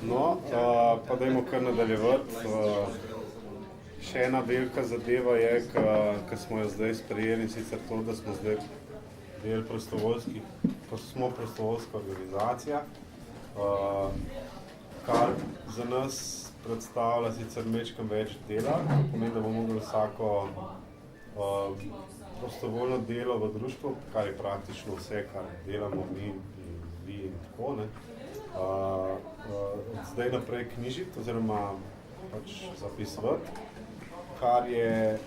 No, pa dajmo kar nadaljevati. Še ena velika zadeva je, ki smo jo zdaj sprejeli, in sicer to, da smo zdaj del smo prostovoljska organizacija, kar za nas predstavlja sicer majčkeno več dela, pomeni, da bomo mogli vsako prostovoljno delo v društvu, kar je praktično vse, kar delamo mi in vi in tako, ne, zdaj naprej knjižiti oziroma pač zapisovati, kar je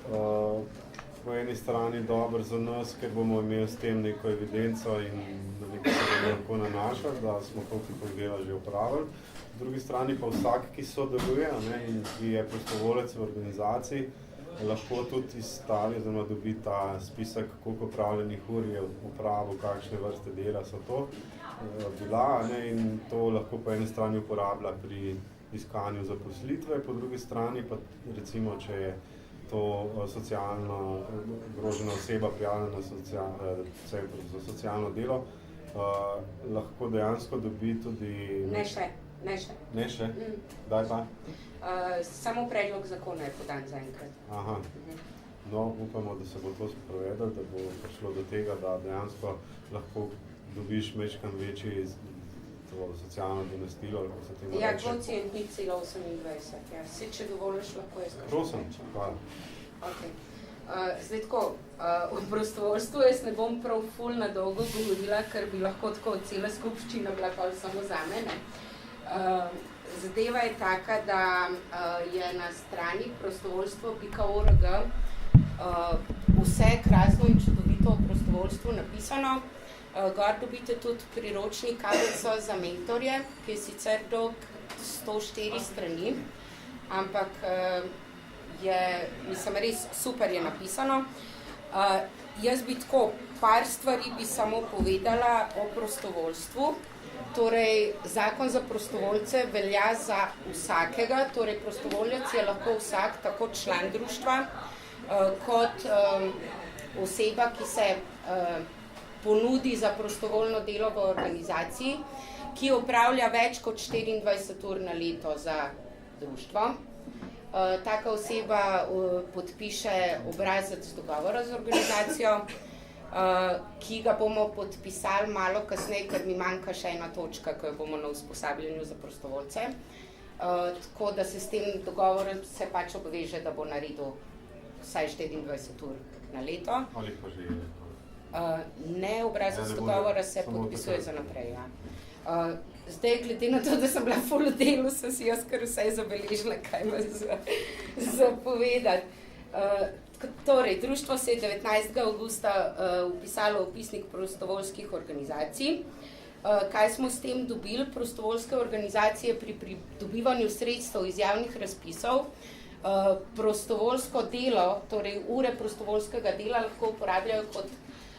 po eni strani dobro za nas, ker bomo imeli s tem neko evidenco in na nekaj se bomo lahko nanašali, da smo toliko dela že opravili. Po drugi strani pa vsak, ki sodeluje, ne, in ki je prostovolec v organizaciji, lahko tudi izstavi oziroma dobi ta spisek, koliko opravljenih ur je opravil, kakšne vrste dela so to bila, ne, in to lahko po eni strani uporablja pri iskanju zaposlitve, po drugi strani pa recimo, če je to socialno ogrožena oseba prijavljena na centru za socialno delo, lahko dejansko dobi tudi... Ne še. Ne še? Daj pa? Samo predlog zakona je podan zaenkrat. Aha. No, upamo, da se bo to sprovedlo, da bo prišlo do tega, da dejansko lahko dobiš majčkeno večji socialno domestilo, ali kako se temu reče. Ja, kvotient 0,28. Ja. Se, če dovoliš, lahko je skašen. Prosim, hvala. Okay. Zdaj tako, o prostovoljstvu jaz ne bom prav ful na dolgo govorila, ker bi lahko tako cela skupščina bila pa samo zame, ne. Zadeva je taka, da je na strani prostovoljstvo.org vse krasno in čudovito o prostovoljstvu napisano. Gor dobite tudi priročnik KBC za mentorje, ki je sicer dolg 104 strani, ampak je, mislim, res super je napisano. Jaz bi tako par stvari bi samo povedala o prostovoljstvu. Torej, zakon za prostovoljce velja za vsakega, torej prostovoljec je lahko vsak, tako član društva, kot oseba, ki se ponudi za prostovoljno delo v organizaciji, ki opravlja več kot 24 ur na leto za društvo. Taka oseba podpiše obrazec dogovora z organizacijo, ki ga bomo podpisali malo kasneje, ker mi manjka še ena točka, ko bomo na usposabljanju za prostovoljce. Tako da se s tem dogovorom se pač obveže, da bo naredil vsaj 24 ur na leto. Ali pa že je? Ne, obrazec dogovora se podpisuje za naprej. Ja. Zdaj, glede na to, da sem bila ful v delu, sem si jaz kar vse zabeležila, kaj ima za povedati. Torej, društvo se je 19. avgusta vpisalo v upisnik prostovoljskih organizacij. Kaj smo s tem dobili? Prostovoljske organizacije pri pridobivanju sredstev iz javnih razpisov, prostovoljsko delo, torej ure prostovoljskega dela lahko uporabljajo kot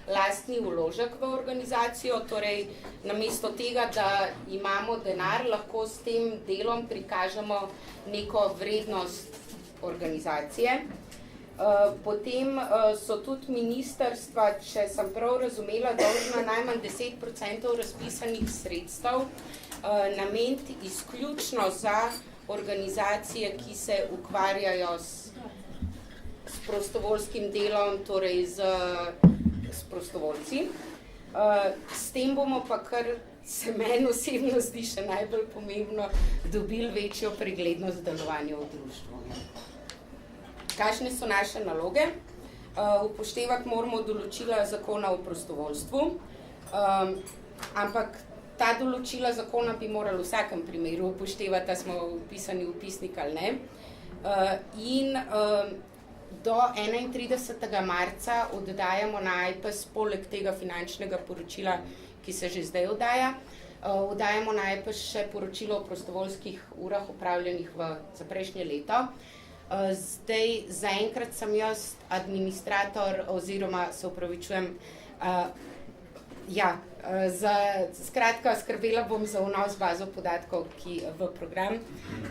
lastni vložek v organizacijo, torej namesto tega, da imamo denar, lahko s tem delom prikažemo neko vrednost organizacije. Potem so tudi ministrstva, če sem prav razumela, dolžna najmanj 10% razpisanih sredstev nameniti izključno za organizacije, ki se ukvarjajo s prostovoljskim delom, torej s prostovoljci. S tem bomo pa, kar se meni osebno zdi še najbolj pomembno, dobili večjo preglednost delovanja v društvu. Kakšne so naše naloge? Upoštevati moramo določila zakona o prostovoljstvu, ampak ta določila zakona bi morali v vsakem primeru upoštevati, da smo vpisani v upisnik ali ne. In do 31. marca oddajamo na AJPES, poleg tega finančnega poročila, ki se že zdaj oddaja, oddajamo na AJPES še poročilo o prostovoljskih urah opravljenih za prejšnje leto. Zdaj, zaenkrat sem jaz administrator, oziroma se opravičujem, skratka, skrbela bom za vnos bazo podatkov v program,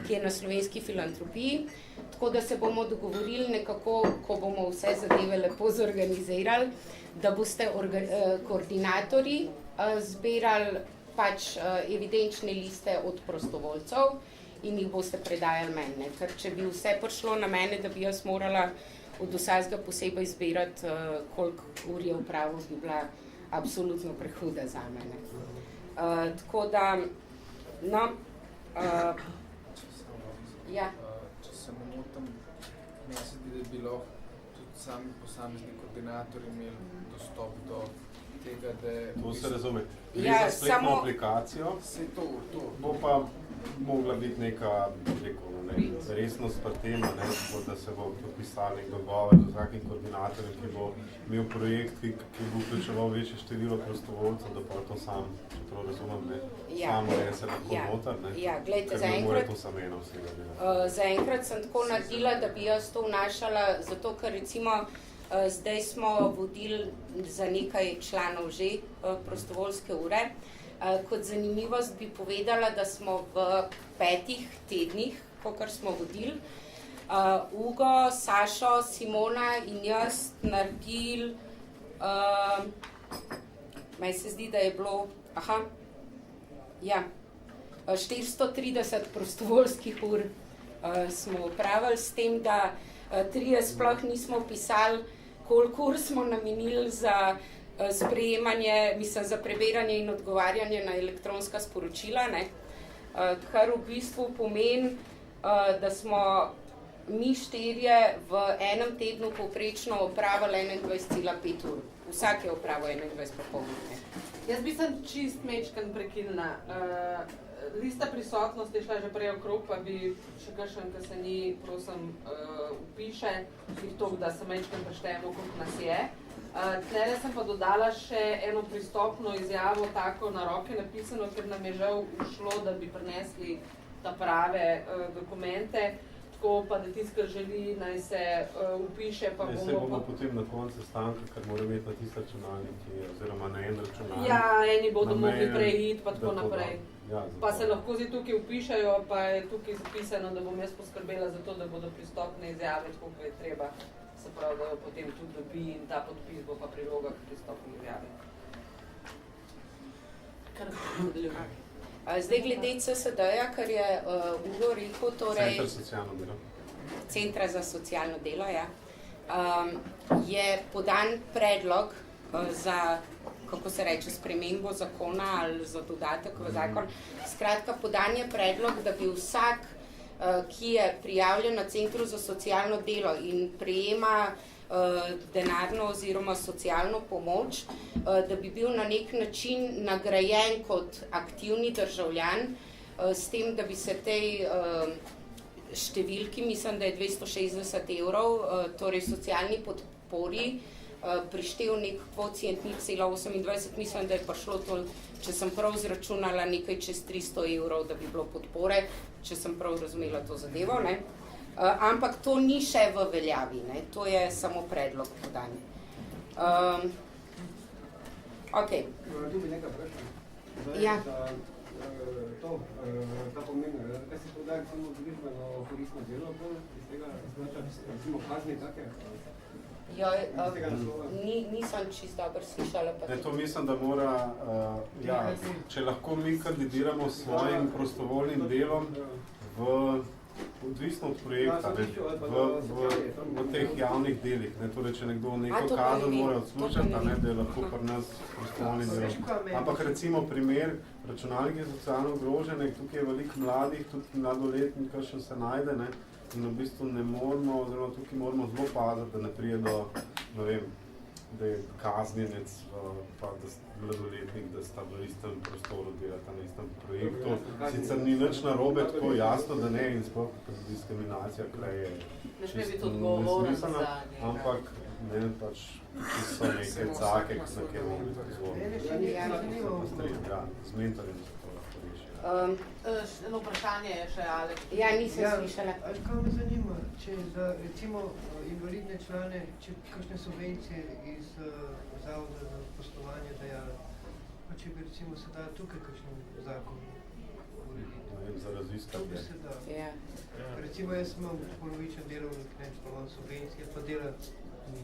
ki je na Slovenski filantropiji, tako da se bomo dogovorili nekako, ko bomo vse zadeve lepo zorganizirali, da boste koordinatorji zbirali pač evidenčne liste od prostovoljcev in jih boste predajali meni. Ker če bi vse prišlo na mene, da bi jaz morala od vsakega posebej izbirati, koliko ur je opravil, bi bila absolutno prehuda za mene. Tako da, no, ja. Če se ne motim, meni se zdi, da bi lahko tudi sami posamezni koordinatorji imeli dostop do tega, da je... To se razume. Gre Ja, za spletno samo- aplikacijo, Vse to. bo pa mogla biti neka resnost pri tem, da se bo podpisal nek dogovor z vsakim koordinatorjem, ki bo imel projekt, ki bo vključeval večje število prostovoljcev, da pa to sam, če to razumem, samo se lahko noter, Glejte, ker ne more to samo eno vsega delati. Zaenkrat sem tako naredila, da bi jaz to vnašala, zato ker recimo zdaj smo vodili za nekaj članov že prostovoljske ure. Kot zanimivost bi povedala, da smo v 5 tednih, kakor smo vodili, Ugo, Sašo, Simona in jaz naredili, meni se zdi, da je bilo, 430 prostovoljskih ur smo opravili, s tem, da 3 sploh nismo pisali, koliko ur smo namenili za sprejemanje, za preverjanje in odgovarjanje na elektronska sporočila, kar v bistvu pomeni, da smo mi 4 v enem tednu povprečno opravili 21,5 ur. Vsak je opravil 21,5 ur. Jaz bi sem čist mečken prekinila. Lista prisotnosti je šla že prej okrog, pa bi še kakšen, ki se ni, prosim, upiše, jih to, da se mečken preštejemo, koliko nas je. Tlele sem pa dodala še eno pristopno izjavo, tako na roke napisano, ker nam je žal ušlo, da bi prinesli ta prave dokumente. Tako pa, da tisti, ki želi, naj se upiše, pa bomo... Se bomo potem na koncu stanka, ker mora imeti na tisti računalnik, oziroma na en računalnik. Ja, eni bodo mogli preiti, pa tako naprej. Ja, pa se lahko zdaj tukaj upišajo, pa je tukaj zapisano, da bom jaz poskrbela za to, da bodo pristopne izjave, tako kot je treba. Se pravi, da jo potem tudi dobi in ta podpis bo pa priloga k pristopni izjavi. Kar nadaljujemo. Zdaj glede CSD-ja, kar je Ugo rekel, torej Centra za socialno delo, je podan predlog za, kako se reče, spremembo zakona ali za dodatek v zakon. Skratka, podan je predlog, da bi vsak, ki je prijavljen na Centru za socialno delo in prejema denarno oziroma socialno pomoč, da bi bil na nek način nagrajen kot aktivni državljan, s tem, da bi se tej številki, mislim, da je 260 evrov, torej socialni podpori, prištel nek kvocijent 0,28, mislim, da je prišlo to, če sem prav zračunala, nekaj čez 300 evrov, da bi bilo podpore, če sem prav razumela to zadevo, ampak to ni še v veljavi, to je samo predlog podanje. Ok. Tu bi nekaj vprašal. Ja. Ta pomeni, kaj se podaja, recimo, družbeno koristno delo, iz tega, recimo, kazni take? Nisem čisto dobro slišala. To mislim, da mora, če lahko mi kandidiramo s svojim prostovoljnim delom odvisno od projekta, v teh javnih delih. Torej, če nekdo neko kazen mora odslušati, da je lahko pri nas prostovoljnim delom. Ampak recimo primer, računalnik je socialno ogrožen, tukaj je veliko mladih, tudi mladoletnih, kar še se najde, in v bistvu ne moramo, oziroma tukaj moramo zelo paziti, da ne prije do, ne vem, da je kaznjenec, pa da mladoletnik, da sta v istem prostoru delata na istem projektu. Sicer ni nič narobe, tako jasno, da ne, in sploh diskriminacija, kaj je čisto nesmiselna, ampak ne, pač so neke cake, na kjer bomo biti izvorni. Z mentorjem se to lahko reši. Eno vprašanje je še, Alek. Ja, nisem slišala. Kaj me zanima, če za, recimo, invalidne člane, če kakšne subvencije iz Zavoda za poslovanje dajali, pa če bi recimo se dali tukaj kakšen zakon urediti? Za raziskanje. To bi se dali. Recimo, jaz imam polovičen delovnik, pa imam subvencije, pa delati ni.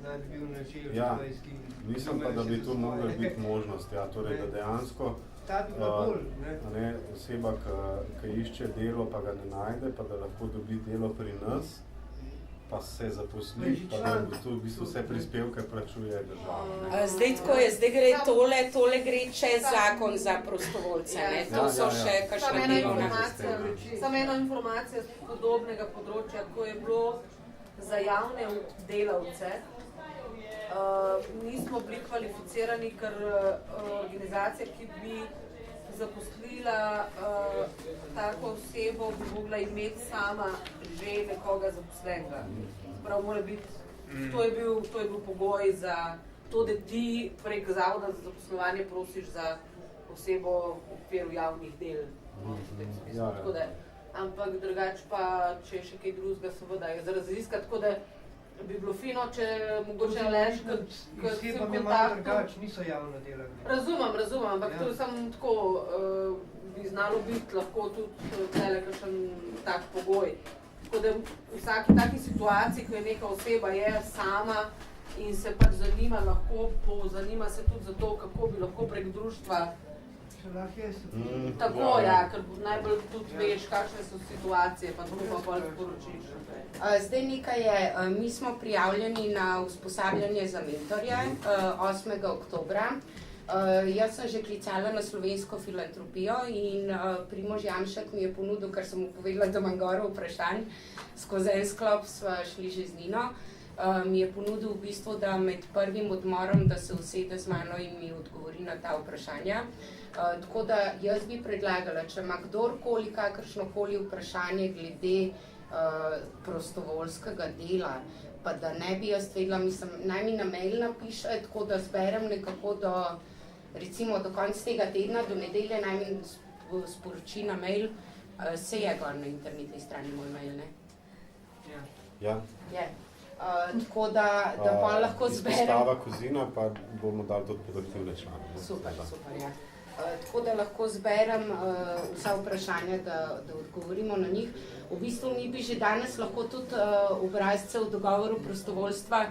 naj bi bil nažel, Ja, pa izginil. mislim pa, da bi tu mogla biti možnost, ja, torej, da dejansko Ta bi bila bolj, ne? oseba, ki išče delo, pa ga ne najde, pa da lahko dobi delo pri nas, pa se zaposli, pa da tu v bistvu vse prispevke plačuje država. Zdaj tako je, zdaj gre tole gre čez zakon za prostovoljce, ne? To so še kakšna delovna. Samo ena informacija z podobnega področja, ko je bilo za javne delavce, nismo bili kvalificirani, ker organizacija, ki bi zaposlila tako osebo, bi mogla imeti sama že nekoga zaposlenega. Prav mora biti, to je bil pogoj za to, da ti prek Zavoda za zaposlovanje prosiš za osebo v okviru javnih del. Tako da, ampak drugače pa, če je še kaj drugega, seveda je za raziskati, tako da bi bilo fino, če mogoče Aleš, kot si v kontaktu. Niso javno delali. Razumem, ampak to je samo tako, bi znalo biti lahko tudi tele kakšen tak pogoj. Tako da v vsaki taki situaciji, ko je neka oseba je sama in se pač zanima, zanima se tudi za to, kako bi lahko prek društva. Tako, ja, ker najbolj tudi veš, kakšne so situacije, pa to pa bolj sporočiš. Zdaj nekaj je, mi smo prijavljeni na usposabljanje za mentorje 8. oktobra. Jaz sem že klicala na Slovensko filantropijo in Primož Janšek mi je ponudil, ker sem mu povedala, da imam goro vprašanj, skozi en sklop sva šli že z Nino, mi je ponudil v bistvu, da med prvim odmorom, da se usede z mano in mi odgovori na ta vprašanja. Tako da jaz bi predlagala, če ima kdorkoli kakršnokoli vprašanje glede prostovoljskega dela, pa da ne bi jaz vedela, mislim, naj mi na mail napiše, tako da zberem nekako recimo do konca tega tedna, do nedelje naj mi sporoči na mail, se je gor na internetni strani moj mail, ne? Ja. Je. Tako da pa lahko zberem. Izpostava Kozina, pa bomo dali tudi produktivne člane. Super, ja. Tako da lahko zberem vsa vprašanja, da odgovorimo na njih. V bistvu mi bi že danes lahko tudi obrazce v dogovoru prostovoljstva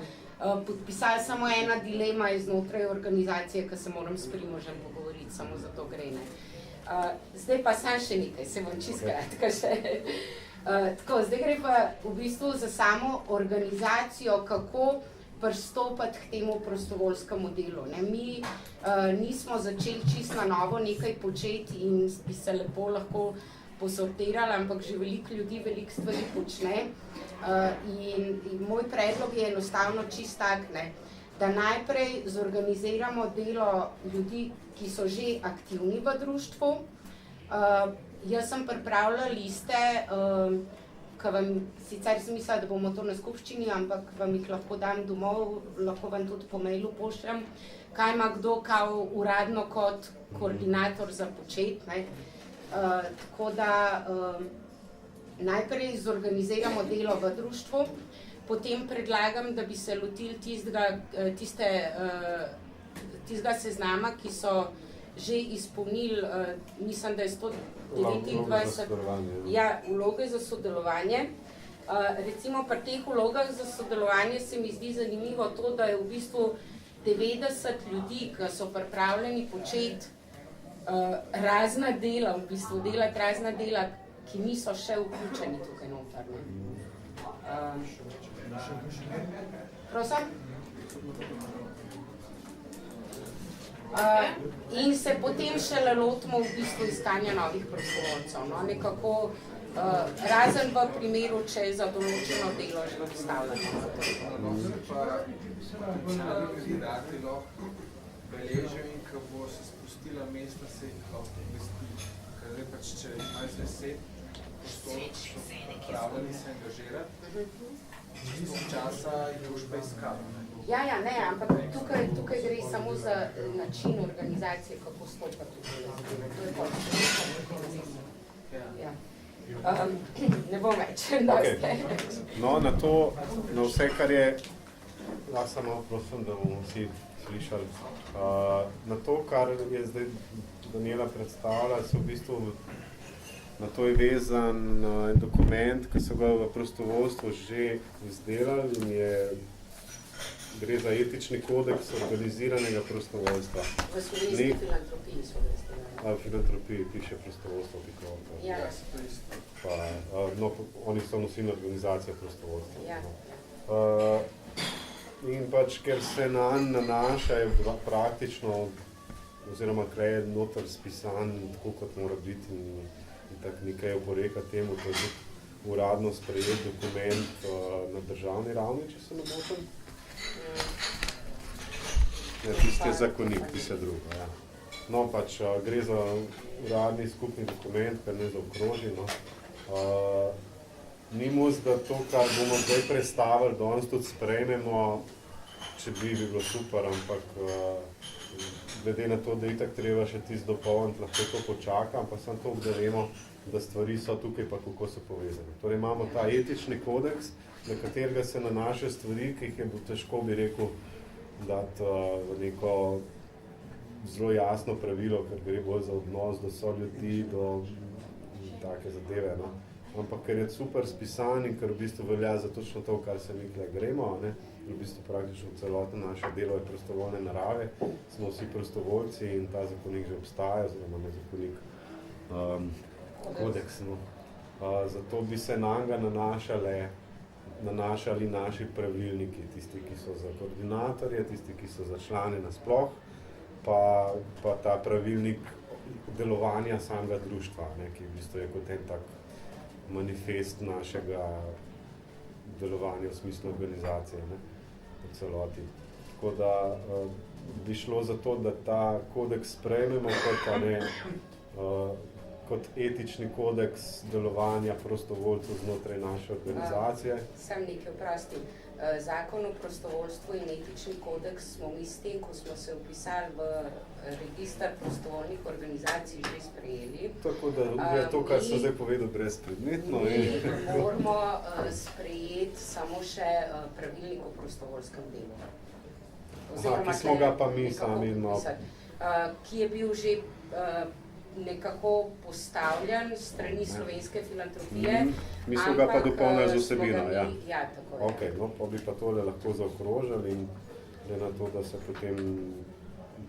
podpisali, samo ena dilema je znotraj organizacije, ki se moram s Primožem pogovoriti, samo za to gre, ne. Zdaj pa sam še nekaj, se bom čisto kratka še. Tako, zdaj gre pa v bistvu za samo organizacijo, kako pristopati k temu prostovoljskemu delu. Ne? Mi nismo začeli čisto na novo nekaj početi in bi se lepo lahko posortirali, ampak že veliko ljudi veliko stvari počne. In moj predlog je enostavno čisto tak, ne? Da najprej zorganiziramo delo ljudi, ki so že aktivni v društvu. Jaz sem pripravila liste, ki vam sicer sem mislila, da bomo to na skupščini, ampak vam jih lahko dam domov, lahko vam tudi po mailu pošljem, kaj ima kdo kao uradno kot koordinator za počet, ne. Tako da najprej zorganiziramo delo v društvu, potem predlagam, da bi se lotili tistega seznama, ki so že izpolnili, mislim, da je 129 vloge za sodelovanje. Recimo pri teh vlogah za sodelovanje se mi zdi zanimivo to, da je v bistvu 90 ljudi, ki so pripravljeni početi razna dela, v bistvu delati razna dela, ki niso še vključeni tukaj noter. Prosim? In se potem šele lotimo v bistvu iskanja novih prostovoljcev, no, nekako razen v primeru, če je za določeno delo že obstavljeno. Kandidati lahko beležijo in ko bo se spustila mesta, se jih lahko obvesti. Ker zdaj pač, če imaš 10 prostorov, so pripravljeni se angažirati, časa jih boš pa iskal. Ja, ne, ampak tukaj gre samo za način organizacije, kako stopati tukaj. To je pa ne bom več, da ste. No, na vse, kar je, lahko samo prosim, da bomo vsi slišali, na to, kar je zdaj Daniela predstavila, so v bistvu na to je vezan en dokument, ki so ga v prostovoljstvu že izdelali in je gre za etični kodeks organiziranega prostovoljstva. V slovenski filantropiji so V filantropiji piše prostovoljstvo. Ja. No, oni so nosilna organizacija prostovoljstva. Ja. In pač, ker se nanaša, je praktično, oziroma kaj je noter spisan, tako kot mora biti in tako nekaj oporeka temu, to je tudi uradno sprejet dokument na državni ravni, če se ne motim. Ja, tisti je zakonik, tisti je drugo, ja. No, pač gre za uradni skupni dokument, kar ne zaokroži, no. Ni mus, da to, kar bomo zdaj predstavili, danes tudi sprejmemo, če bi bilo super, ampak glede na to, da itak treba še tisto dopolniti, lahko to počaka, ampak samo to, da vemo, da stvari so tukaj, pa kako so povezane. Torej imamo ta etični kodeks, na katerega se nanaša stvari, ki jih je težko, bi rekel, dati v neko zelo jasno pravilo, ker gre bolj za odnos do soljudi, do take zadeve, no. Ampak ker je super spisan in ker v bistvu velja za točno to, kar se mi tukaj gremo, ne, v bistvu praktično celotno naše delo je prostovoljne narave, smo vsi prostovoljci in ta zakonik že obstaja, oziroma ne zakonik, kodeks. No. Zato bi se nanga nanašali naši pravilniki, tisti, ki so za koordinatorje, tisti, ki so za člane nasploh, pa ta pravilnik delovanja samega društva, ne, ki v bistvu je kot en tak manifest našega delovanja v smislu organizacije, ne, v celoti. Tako da bi šlo za to, da ta kodeks sprejmemo kot etični kodeks delovanja prostovoljcev znotraj naše organizacije. Sam nekaj vprostim. Zakon o prostovoljstvu in etični kodeks smo mi s tem, ko smo se vpisali v register prostovoljnih organizacij, že sprejeli. Tako da je to, kar so zdaj povedal, brezpredmetno. Mi moramo sprejeti samo še pravilnik o prostovoljskem delu. Aha, ki smo ga pa mi sami ki je bil že nekako postavljen strani slovenske filantropije. Mi smo ga pa dopolnili z vsebino, ja. Ja, tako je. Ok, no, pa bi pa tole lahko zaokrožili in na to, da se potem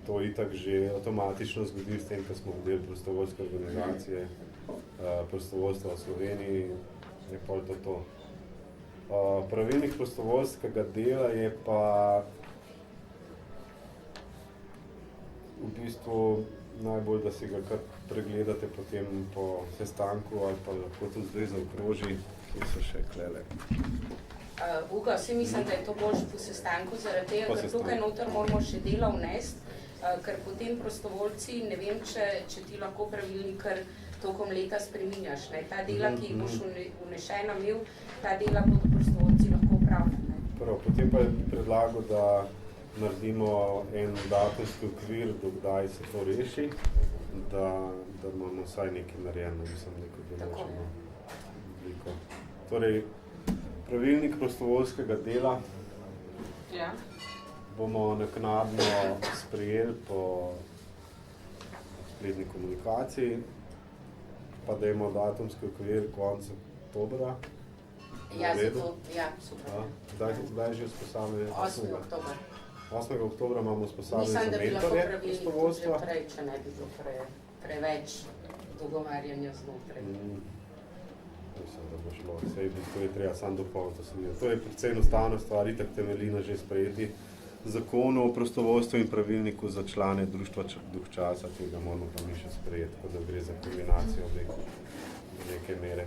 to itak že avtomatično zgodi s tem, ko smo del prostovoljske organizacije, prostovoljstva v Sloveniji, je pol to. Pravilnik prostovoljskega dela je pa v bistvu najbolj, da si ga kar pregledate potem po sestanku ali pa lahko tudi zdaj zaokroži, ki so še klele. Ugo, vsi mislim, da je to boljše po sestanku, zaradi tega, ker tukaj noter moramo še dela vnesti, ker potem prostovoljci, ne vem, če ti lahko pravilnik kar tokom leta spreminjaš. Ne? Ta dela, ki jih boš vnešena imel, ta dela bodo prostovoljci lahko upravljali. Prav, potem pa bi predlagal, da naredimo en datumski okvir, do kdaj se to reši, da imamo vsaj nekaj narejeno, mislim, neko določeno obliko. Torej, pravilnik prostovoljskega dela bomo naknadno sprejeli po spletni komunikaciji, pa dajmo datumski okvir konec oktobra. Ja, zato, ja, super. Kdaj je že vzpostavljeno? 8. oktober. 8. oktobra imamo vzpostavljeno za mentorje prostovoljstva. Prej, če ne bi bilo preveč dogovarjanja znotraj. Mislim, da bo šlo. Sej to je treba sam dopolniti. To je precej enostavna stvar, itak temelji na že sprejeti zakonu o prostovoljstvu in pravilniku za člane društva Duh časa, tega moramo pa mi še sprejeti, tako da gre za kombinacijo neke mere.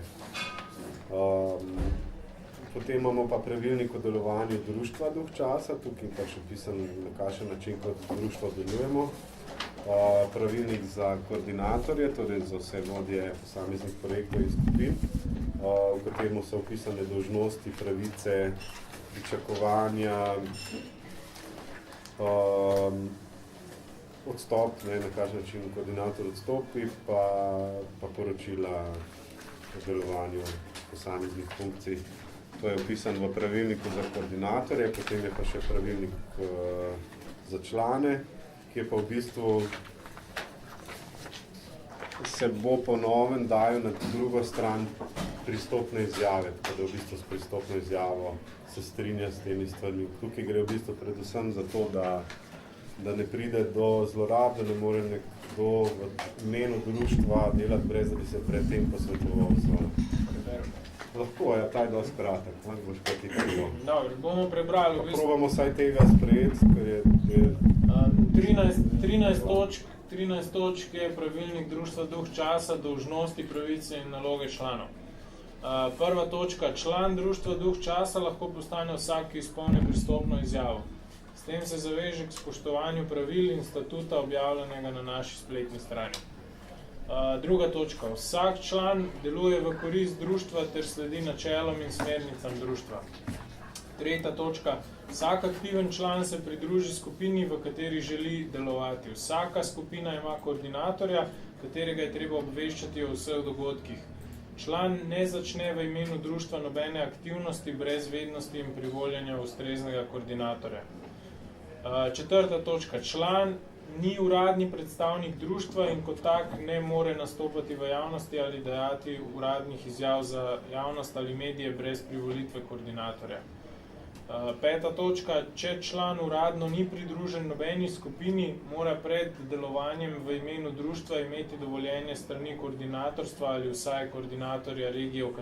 Potem imamo pa pravilnik o delovanju društva Duh časa, tukaj pa še pisan na kakšen način, kot društvo delujemo. Pravilnik za koordinatorje, torej za vse vodje posameznih projektov in skupin, v katerem so opisane dolžnosti, pravice, pričakovanja, odstop, na kakšen način koordinator odstopi, pa poročila o delovanju posameznih funkcij. To je opisan v pravilniku za koordinatorje, potem je pa še pravilnik za člane, ki je pa v bistvu se bo po novem dajal na drugo stran pristopne izjave, tako da v bistvu s pristopno izjavo se strinja s temi stvarmi. Tukaj gre v bistvu predvsem za to, da ne pride do zlorab, da ne more nekdo v imenu društva delati brez, da bi se predtem posvetoval Lahko, ja, ta je dosti kratek, boš kaj ti krivo. Dobro, bomo prebrali. Probamo vsaj tega sprejeti, ker je 13 točk je pravilnik društva Duh časa, dolžnosti, pravice in naloge članov. Prva točka, član društva Duh časa lahko postane vsak, ki izpolni pristopno izjavo. S tem se zaveže k spoštovanju pravil in statuta objavljenega na naši spletni strani. Druga točka, vsak član deluje v korist društva ter sledi načelom in smernicam društva. Tretja točka, vsak aktiven član se pridruži skupini, v kateri želi delovati. Vsaka skupina ima koordinatorja, katerega je treba obveščati o vseh dogodkih. Član ne začne v imenu društva nobene aktivnosti brez vednosti in privoljenja ustreznega koordinatorja. Četrta točka, član ni uradni predstavnik društva in kot tak ne more nastopati v javnosti ali dajati uradnih izjav za javnost ali medije brez privolitve koordinatorja. Peta točka, če član uradno ni pridružen nobeni skupini, mora pred delovanjem v imenu društva imeti dovoljenje strani koordinatorstva ali vsaj koordinatorja regije, v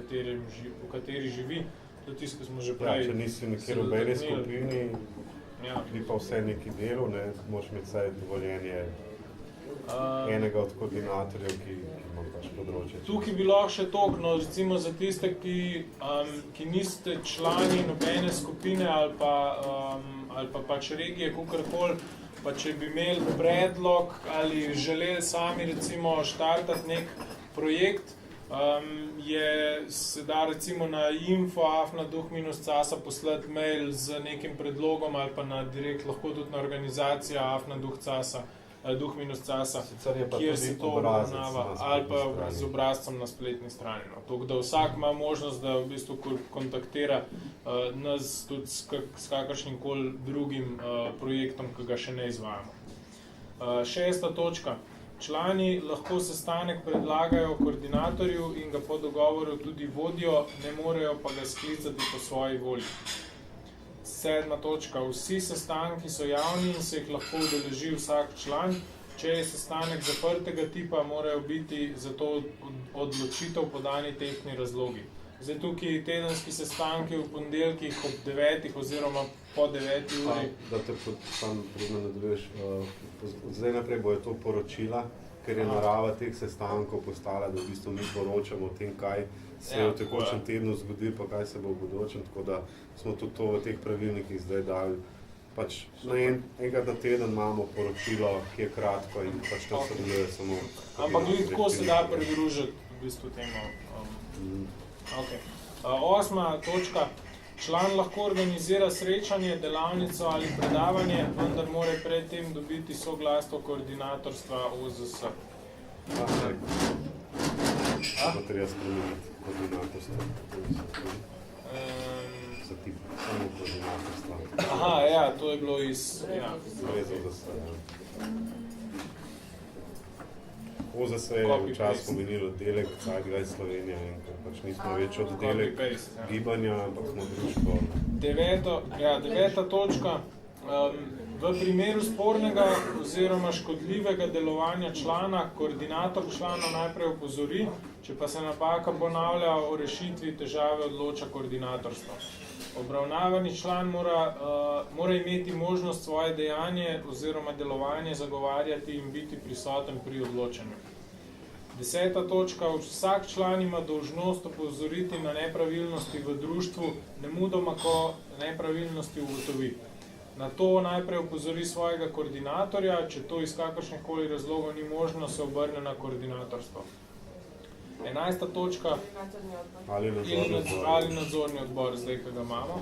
kateri živi. To je tisto, ko smo že prej. Ja, če nisi nekje v nobeni skupini, bi pa vse neki delu, moraš imeti vsaj dovoljenje enega od koordinatorjev, ki ima pač področje. Tukaj bi lahko še toliko, recimo za tiste, ki niste člani nobene skupine ali pa pač regije, kakorkoli, pa če bi imeli predlog ali želeli sami recimo štartati nek projekt, se da recimo na info@duh-casa poslati mail z nekim predlogom ali pa na direkt, lahko tudi na organizacija @duh-casa, kjer se to obravnava, ali pa z obrazcem na spletni strani. Tako da vsak ima možnost, da v bistvu kontaktira nas tudi s kakršnim koli drugim projektom, ki ga še ne izvajamo. Šesta točka. Člani lahko sestanek predlagajo koordinatorju in ga po dogovoru tudi vodijo, ne morejo pa ga sklicati po svoji volji. Sedma točka. Vsi sestanki so javni in se jih lahko udeleži vsak član. Če je sestanek zaprtega tipa, morajo biti za to odločitev podani tehtni razlogi. Zdaj tukaj tedenski sestanki v ponedeljkih ob 9 oziroma po 9 uri. Da te sam predno nadaljuješ, zdaj naprej bojo to poročila, ker je narava teh sestankov postala, da v bistvu mi poročamo o tem, kaj se je v tekočem tednu zgodil, pa kaj se bo v bodočem, tako da smo tudi to v teh pravilnikih zdaj dali. Pač na enkrat na teden imamo poročilo, ki je kratko in pač to se deluje samo... Ampak glede tako se da pridružiti v bistvu temu. Okay. Osma točka. Član lahko organizira srečanje, delavnico ali predavanje, vendar mora pred tem dobiti soglasje koordinatorstva OZS. Kako treba spremeniti koordinatorstvo? Za tip samo koordinatorstva. Aha, ja, to je bilo iz... Zvezal, da se... OZS je včasih pomenilo delek Zeitgeist Slovenija in pač nismo več oddelek gibanja, ampak smo društvo. Deveta točka. V primeru spornega oziroma škodljivega delovanja člana, koordinator člana najprej opozori, če pa se napaka ponavlja, o rešitvi težave odloča koordinatorstvo. Obravnavani član mora imeti možnost svoje dejanje oziroma delovanje zagovarjati in biti prisoten pri odločanju. 10. točka. Vsak član ima dolžnost opozoriti na nepravilnosti v društvu, nemudoma, ko nepravilnosti ugotovi. Na to najprej opozori svojega koordinatorja, če to iz kakršnihkoli razlogov ni možno, se obrne na koordinatorstvo. 11. točka. Ali nadzorni odbor, zdaj, ki ga imamo.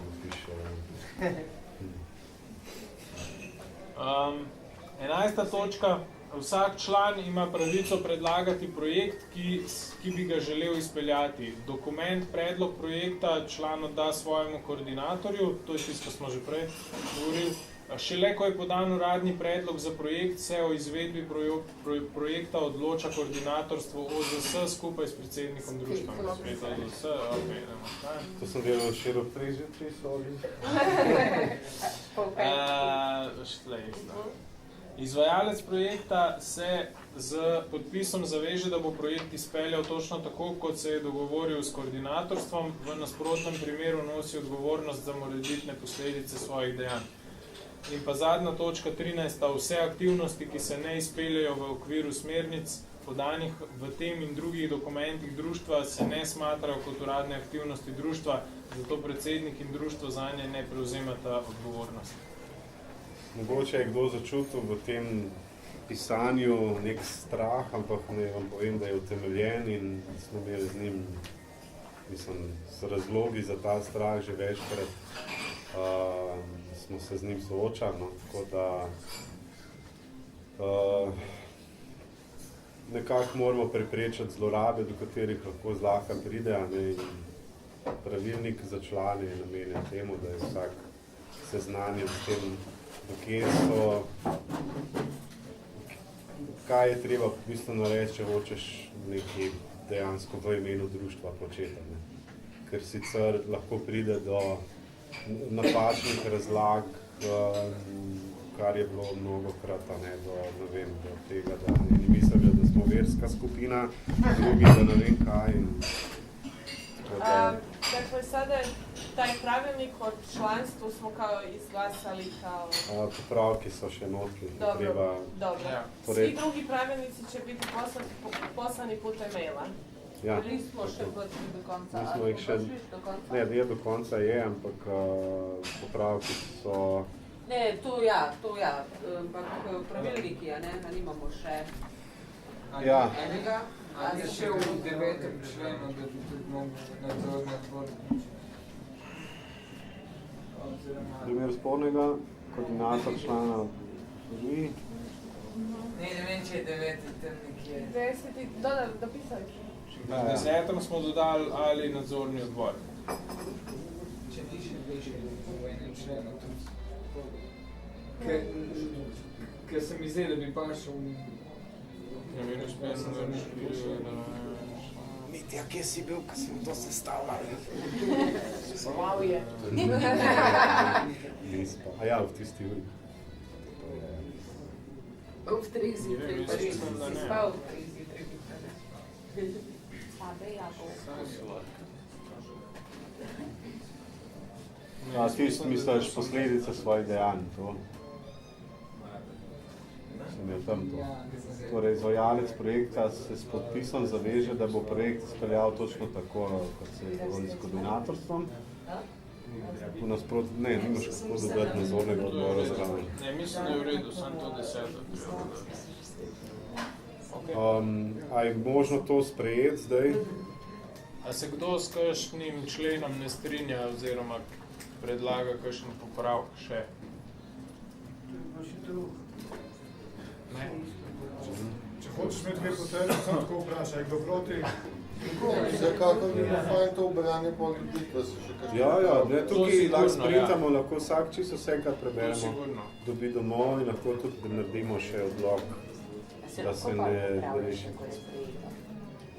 11. točka. Vsak član ima pravico predlagati projekt, ki bi ga želel izpeljati. Dokument, predlog projekta član odda svojemu koordinatorju, to je tisto, ko smo že prej govorili, Šele, ko je podan uradni predlog za projekt, se o izvedbi projekta odloča koordinatorstvo OZS skupaj s predsednikom društva. Spet OZS, To sem delal še do 3 zjutraj, soli. Izvajalec projekta se z podpisom zaveže, da bo projekt izpeljal točno tako, kot se je dogovoril s koordinatorstvom, v nasprotnem primeru nosi odgovornost za morebitne posledice svojih dejanj. In pa zadnja točka 13. Vse aktivnosti, ki se ne izpeljajo v okviru smernic, podanih v tem in drugih dokumentih društva, se ne smatrajo kot uradne aktivnosti društva, zato predsednik in društvo zanje ne prevzemata odgovornost. Mogoče je kdo začutil v tem pisanju nek strah, ampak ne vam povem, da je utemeljen in smo imeli z njim, s razlogi za ta strah že večkrat smo se z njim soočali, no, tako da nekako moramo preprečiti zlorabe, do katerih lahko zlahka pride, in pravilnik za člane je namenjen temu, da je vsak seznanjen s tem, kje so, kaj je treba bistveno reči, če hočeš nekaj dejansko v imenu društva početi. Ne. Ker sicer lahko pride do napačnih razlag, kar je bilo mnogokrat, do tega, da eni mislijo, da smo verska skupina, drugi, da ne vem kaj. Dakle, sada taj pravilnik o članstvu smo kao izglasali kao... Popravki so še notki. Dobro. Ja. Svi drugi pravilnici će biti poslani putem maila. Ja. Nismo še prišli do konca. Nismo jih še... Ne, do konca je, ampak popravki so... Ne, to ja. Ampak pravilniki, ne, nimamo še Ja. enega. Ali je še v 9. členu, da bi tudi mogli nadzorni odbor Primer spornega, koordinator člana vi. Ne vem, če je 9. tam nekje. 10. Dopisali. V 10. smo dodali ali nadzorni odbor. Če ni še več v enem členu. Ker se mi zdi, da bi pašel Mitja, kje si bil, ko smo to sestavljali? Spal je. A ja, v tisti uri. V 3 zjutraj, pa res si spal v 3 zjutraj. Ti misliš posledice svojih dejanj, to? Sem je tam to. Torej, izvajalec projekta se s podpisom zaveže, da bo projekt speljal točno tako, kot se je dovolj s koordinatorstvom. V nasprotju, ne, nimaš kako dodati nadzornega odbora zraven. Ne, mislim, da je v redu, samo to 10. A je možno to sprejeti zdaj? A se kdo s kakšnim členom ne strinja oziroma predlaga kakšen popravek še? Ne. Če hočeš imeti kaj potrebno, samo tako vprašaj, kdo proti? Vsekakor bi fajn to branje ljudi, da se še kaj... Ja, tukaj lahko sprintamo, lahko vsak čisto vse, kar preberemo, sigurno. dobi domov in lahko tudi naredimo še odlog, da se ne reši.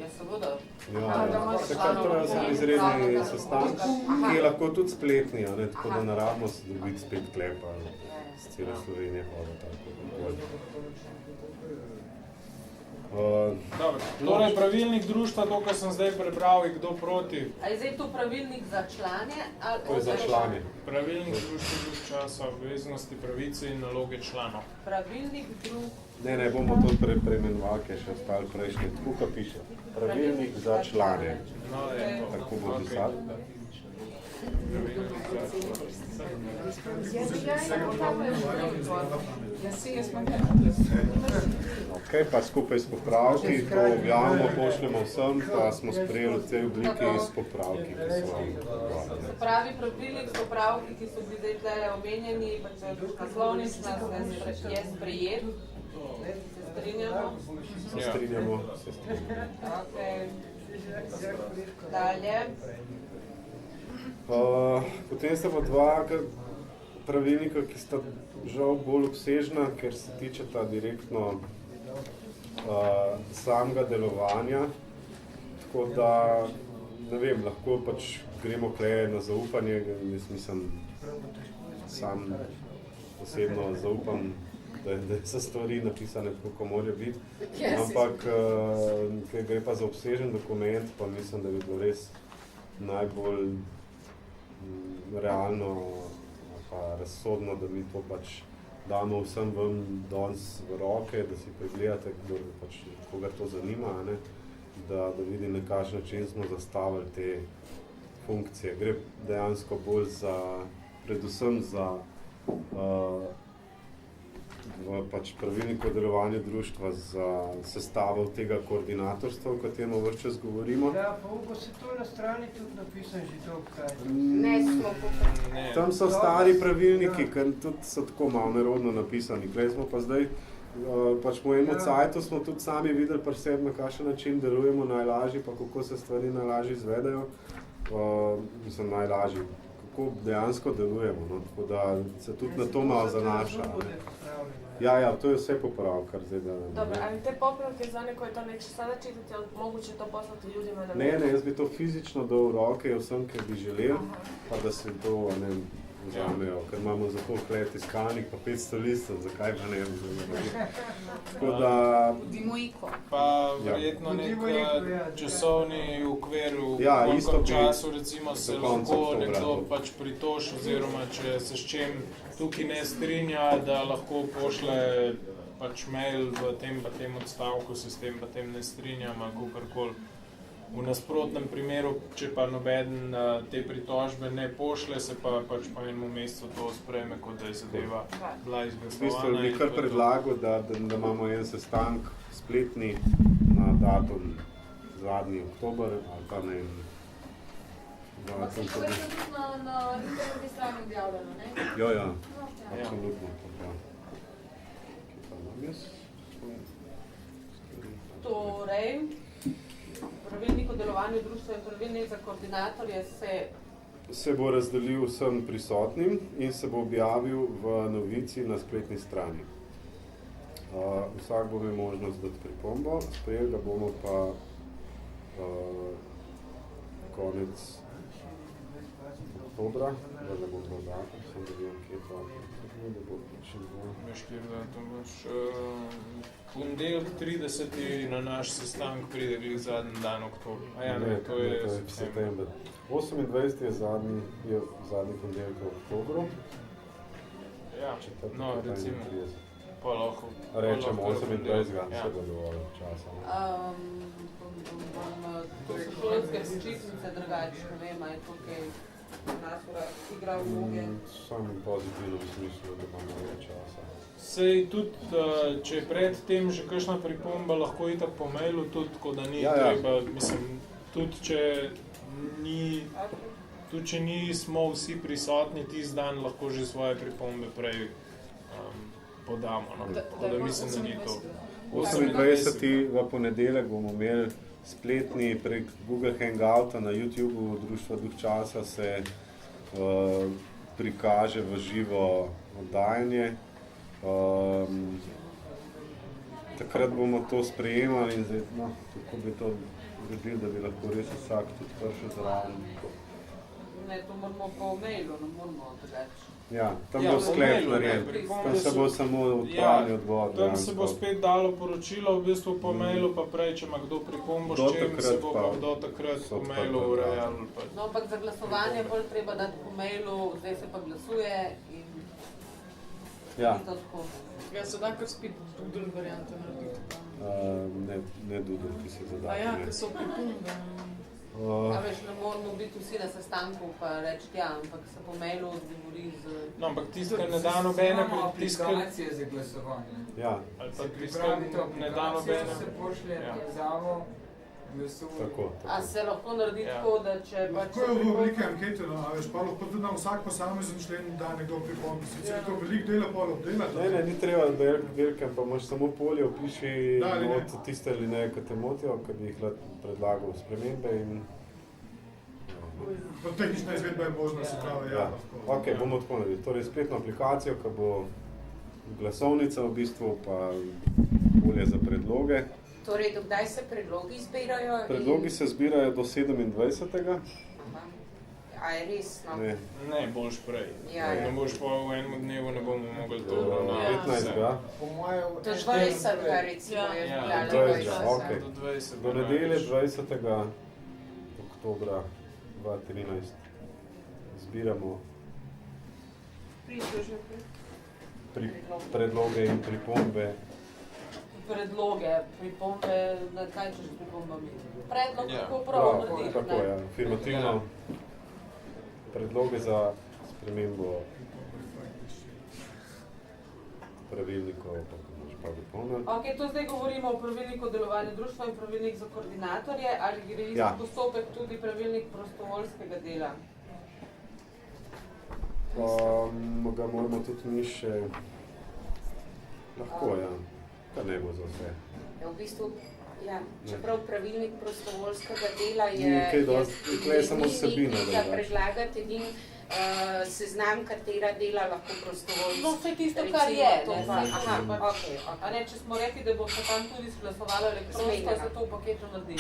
Ja, seveda. Ja, vsekakor treba za izredni sestanek, ki je lahko tudi spletni, tako da ne rabimo se dobiti spet klepa z cele Slovenije, pa tako bolj. Dobro, torej pravilnik društva, to, kar sem zdaj prebral, je kdo proti? A je zdaj to pravilnik za člane? To je za člane. Pravilnik društva duh časa, obveznosti, pravice in naloge članov. Pravilnik druh... Ne, bomo to premenovali, ker še ostali prejšnji. Tukaj piše, pravilnik za člane. No, je to. Tako bo pisati. Ok, pa skupaj s popravki, to objavimo, pošljemo vsem, pa smo sprejeli v tej obliki s popravki, ki so vam. Pravi pravilnik s popravki, ki so bili zdaj tle omenjeni, pa če naslovnica je sprejet. Se strinjamo? Se strinjamo. Okay. Dalje. Potem sta pa dva, pravilnika, ki sta žal bolj obsežna, ker se tiče ta direktno samega delovanja. Tako da, ne vem, lahko pač gremo tukaj na zaupanje, jaz mislim, sam osebno zaupam, da so stvari napisane tako, ko morajo biti. Ampak, kaj gre pa za obsežen dokument, pa mislim, da bi bilo res najbolj realno pa razsodno, da mi to pač damo vsem vam danes v roke, da si pregledate, koga to zanima, ne? Da vidi, na kakšen način smo zastavili te funkcije. Gre dejansko bolj za, predvsem za v pač pravilniku o delovanju društva za sestavo tega koordinatorstva, o katerem vse čas govorimo. Ja, pa Ugo, se to je na strani tudi napisan že dolgo kaj. Ne, smo popolni. Tam so stari pravilniki, ker tudi so tako malo nerodno napisani. Klej smo pa zdaj, pač po enem cajtu smo tudi sami videli pri sebi, na kakšen način delujemo najlažji, pa kako se stvari najlažje izvedejo. Mislim, najlažji, kako dejansko delujemo, no? Tako da se tudi na to malo zanaša. Ja, to je vse popravil, kar zdaj da. Dobro, ali te popravke za neko je to neće sada čitati, ali moguće to poslati ljudima da... Ne, jaz bi to fizično dal v roke vsem, ker bi želel, pa da se to, ne vzamejo, ker imamo za to klet iskalnik, pa 500 listov, zakaj pa ne vzame. Tako da... Dimojiko. Pa verjetno nek časovni okvir, v koliko času recimo se lahko nekdo pač pritoži, oziroma če se s čem tukaj ne strinja, da lahko pošle pač mail v tem pa tem odstavku, se s tem pa tem ne strinjam, ali kakorkoli. V nasprotnem primeru, če pa nobeden te pritožbe ne pošle, se pa pač po enem mesecu to sprejme, kot da je zadeva bila izglasovana. V bistvu bi kar predlagal, da imamo en sestanek spletni na datum zadnji oktober, ali pa ne. Pa se to je tudi na internetni strani objavljeno, ne? Ja, absolutno. Kje pa imam jaz? Torej, pravilnik o delovanju društva in pravilnik za koordinatorje se bo razdelil vsem prisotnim in se bo objavil v novici na spletni strani. Vsak bo imel možnost dati pripombo, sprejeli ga bomo pa konec oktobra, da bo to datum, sem da vem, kje pa da bo čim ponedeljek 30. na naš sestanek pride glih zadnji dan oktobra. Ne, to je september. 28. je zadnji ponedeljek v oktobru. Ja, no, recimo, pa lahko. Rečemo 28. se bo dovolj časa. To so šolske počitnice drugače, ne vem, je tukaj nas igra vloge. Sam pozitivno v smislu, da imamo več časa. Sej tudi, če je pred tem že kakšna pripomba, lahko itak po mailu tudi, tako da ni treba, mislim, tudi če nismo vsi prisotni tisti dan, lahko že svoje pripombe prej podamo, no. Tako da mislim, da ni to. 28. v ponedeljek bomo imeli spletni prek Google Hangouta na YouTubeu Društva Duh časa se prikaže v živo oddajanje. Takrat bomo to sprejemali in zdaj, kako bi to uredili, da bi lahko res vsak tudi prišel zraven. Ne, to moramo po mailu, ne moramo drugače. Ja, tam bo sklep narejen, tam se bo samo odpravni odgovor. Tam se bo spet dalo poročilo, v bistvu po mailu, pa prej, če ima kdo pripombo s čem, se bo pa do takrat po mailu urejalo. No, ampak za glasovanje bolj treba dati po mailu, zdaj se pa glasuje in to tako. Ja, se da kar spet doodle variante narediti? Ne doodle, ki se zadati. A ja, ki so pripombe. A veš, ne moramo biti vsi na sestanku pa reči ja, ampak se po mailu odgovori z... No, ampak tiskaj ne da nobene aplikacije za glasovanje. Ja. Ali pa tiskaj ne da nobene... Se pošlje izjavo, glasuje. Tako. A se lahko naredi tako, da če... Lahko je v obliki ankete, no, a veš, pa lahko tudi na vsak posamezen člen da nekdo pripombi. Sicer je to veliko dela pa obdelati. Ne, ni treba velike, pa imaš samo polje, opiši tiste ali ne, ki te motijo, ki bi jih predlagal spremembe in tehnična izvedba je možna, se pravi, ja. Ok, bomo tako naredili. Torej, spletno aplikacijo, ki bo glasovnica v bistvu, pa polje za predloge. Torej, dokdaj se predlogi zbirajo? Predlogi se zbirajo do 27. A je res? No? Ne, boš prej. Ja. Ne boš pa v enem dnevu ne bomo mogli to Do 15. Do 20. recimo je bila. Do 20. Okay. Do nedelje 20. oktobra 2013 zbiramo predloge in pripombe. Predloge, pripombe, na kaj češ pripombami? Predlog, kako prav narediti. Tako, ja, afirmativno. Predloge za spremembo pravilnikov, pa dopolnili. Ok, to zdaj govorimo o pravilniku delovanju društva in pravilnik za koordinatorje, ali gre isti postopek tudi pravilnik prostovoljskega dela? Ga moramo tudi mi še lahko, ja. Kar ne bo za vse. Ja, v bistvu, ja, čeprav pravilnik prostovoljskega dela je samo vsebina, da predlagati edin seznam, katera dela lahko prostovoljstvo. No, vse tisto, kar je. A ne, če smo rekli, da bo se tam tudi splasovalo elektronsko, se to v paketu naredi.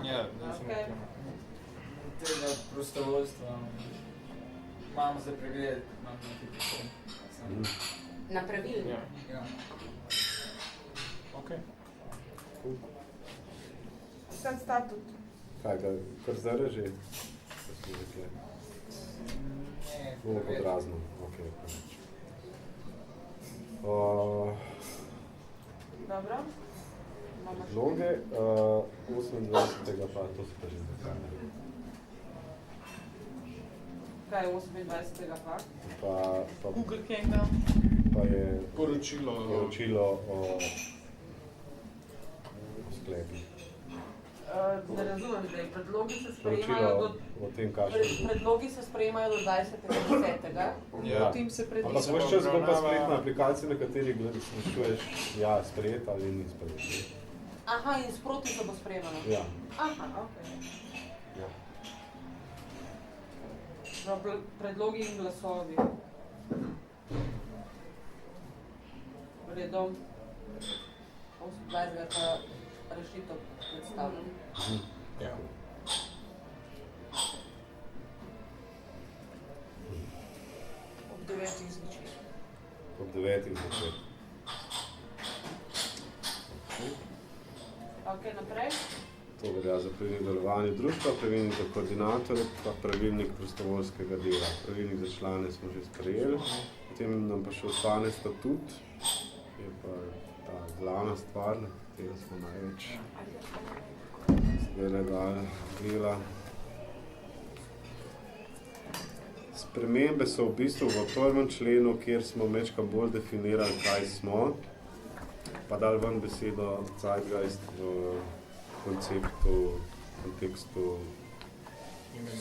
Ja, definitivno. Tega prostovoljstva imamo za pregled, na pravilnik? Ja. Ok. Sam statut. Kaj, kar zdaj že? Bomo pod razno. Ok. Dobro. Vloge, 28. pa to se pa že zakaj. Kaj je 28. pa? Google Hangout. Pa je poročilo o sklepi. Ne razumem zdaj, predlogi se sprejemajo predlogi se sprejemajo do 20.10. Ja. Ampak veš čas bo pa spletna aplikacija, na kateri sprašuješ, ja, sprejet ali ni sprejet. Aha, in sproti se bo sprejemalo? Ja. Aha, ok. Ja. Predlogi in glasovi. Redom 28. pa rešitev predstavljam. Ja. Ob 9. zvečer. Ob 9. zvečer. Ok, naprej. To velja za pravilnik delovanja društva, pravilnik za koordinatorje, pa pravilnik prostovoljskega dela. Pravilnik za člane smo že sprejeli, potem nam pa še ostane statut, je pa ta glavna stvar, na katero smo največ zdaj dela. Spremembe so v bistvu v prvem členu, kjer smo večkrat bolj definirali, kaj smo, pa dali ven besedo Zeitgeist v kontekstu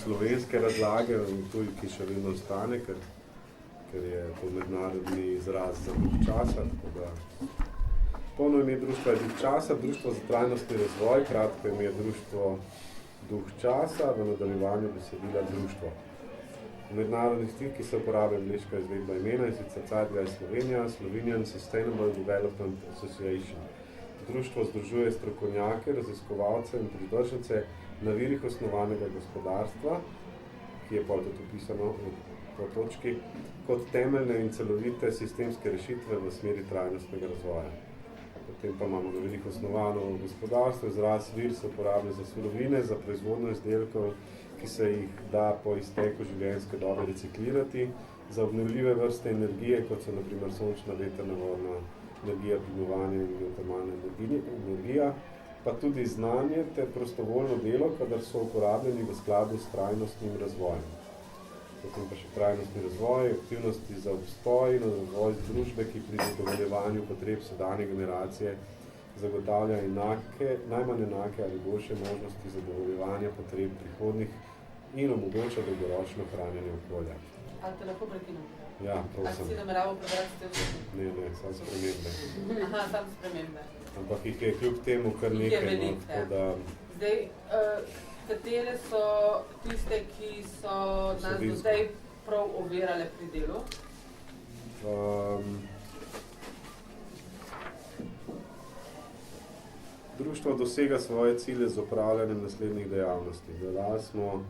slovenske razlage, tudi ki še vedno ostane, ker je to mednarodni izraz za duh časa. Polno ime društva je duh časa, društvo za trajnostni razvoj, kratko ime društvo duh časa, v nadaljevanju besedila društvo. V mednarodnih stikih se uporablja angleška izvedba imena, in sicer Zeitgeist Slovenija, Slovenian Sustainable Development Association. Društvo združuje strokovnjake, raziskovalce in pridržance na virih osnovanega gospodarstva, ki je pa tudi opisano po točki, kot temeljne in celovite sistemske rešitve v smeri trajnostnega razvoja. Potem pa imamo na virih osnovano gospodarstvo, izraz vir se uporablja za surovine, za proizvodno izdelkov, ki se jih da po izteku življenjske dobe reciklirati, za obnovljive vrste energije, kot so na primer sončna, vetrna, vodna energija, plimovanje in geotermalna energija, pa tudi znanje ter prostovoljno delo, kadar so uporabljeni v skladu s trajnostnim razvojem. Potem pa še trajnostni razvoj, aktivnosti za obstoj in razvoj družbe, ki pri zadovoljevanju potreb sedanje generacije zagotavlja najmanj enake ali boljše možnosti zadovoljevanja potreb prihodnih in omogoča dolgoročno hranjenje okolja. Ali te lahko prekinem? Ja, prosim. Ali si nameraval prebrati te vse? Ne, samo spremembe. Aha, samo spremembe. Ampak jih je kljub temu kar nekaj. Zdaj, katere so tiste, ki so nas do zdaj prav ovirale pri delu? Društvo dosega svoje cilje z upravljanjem naslednjih dejavnosti. Dodali smo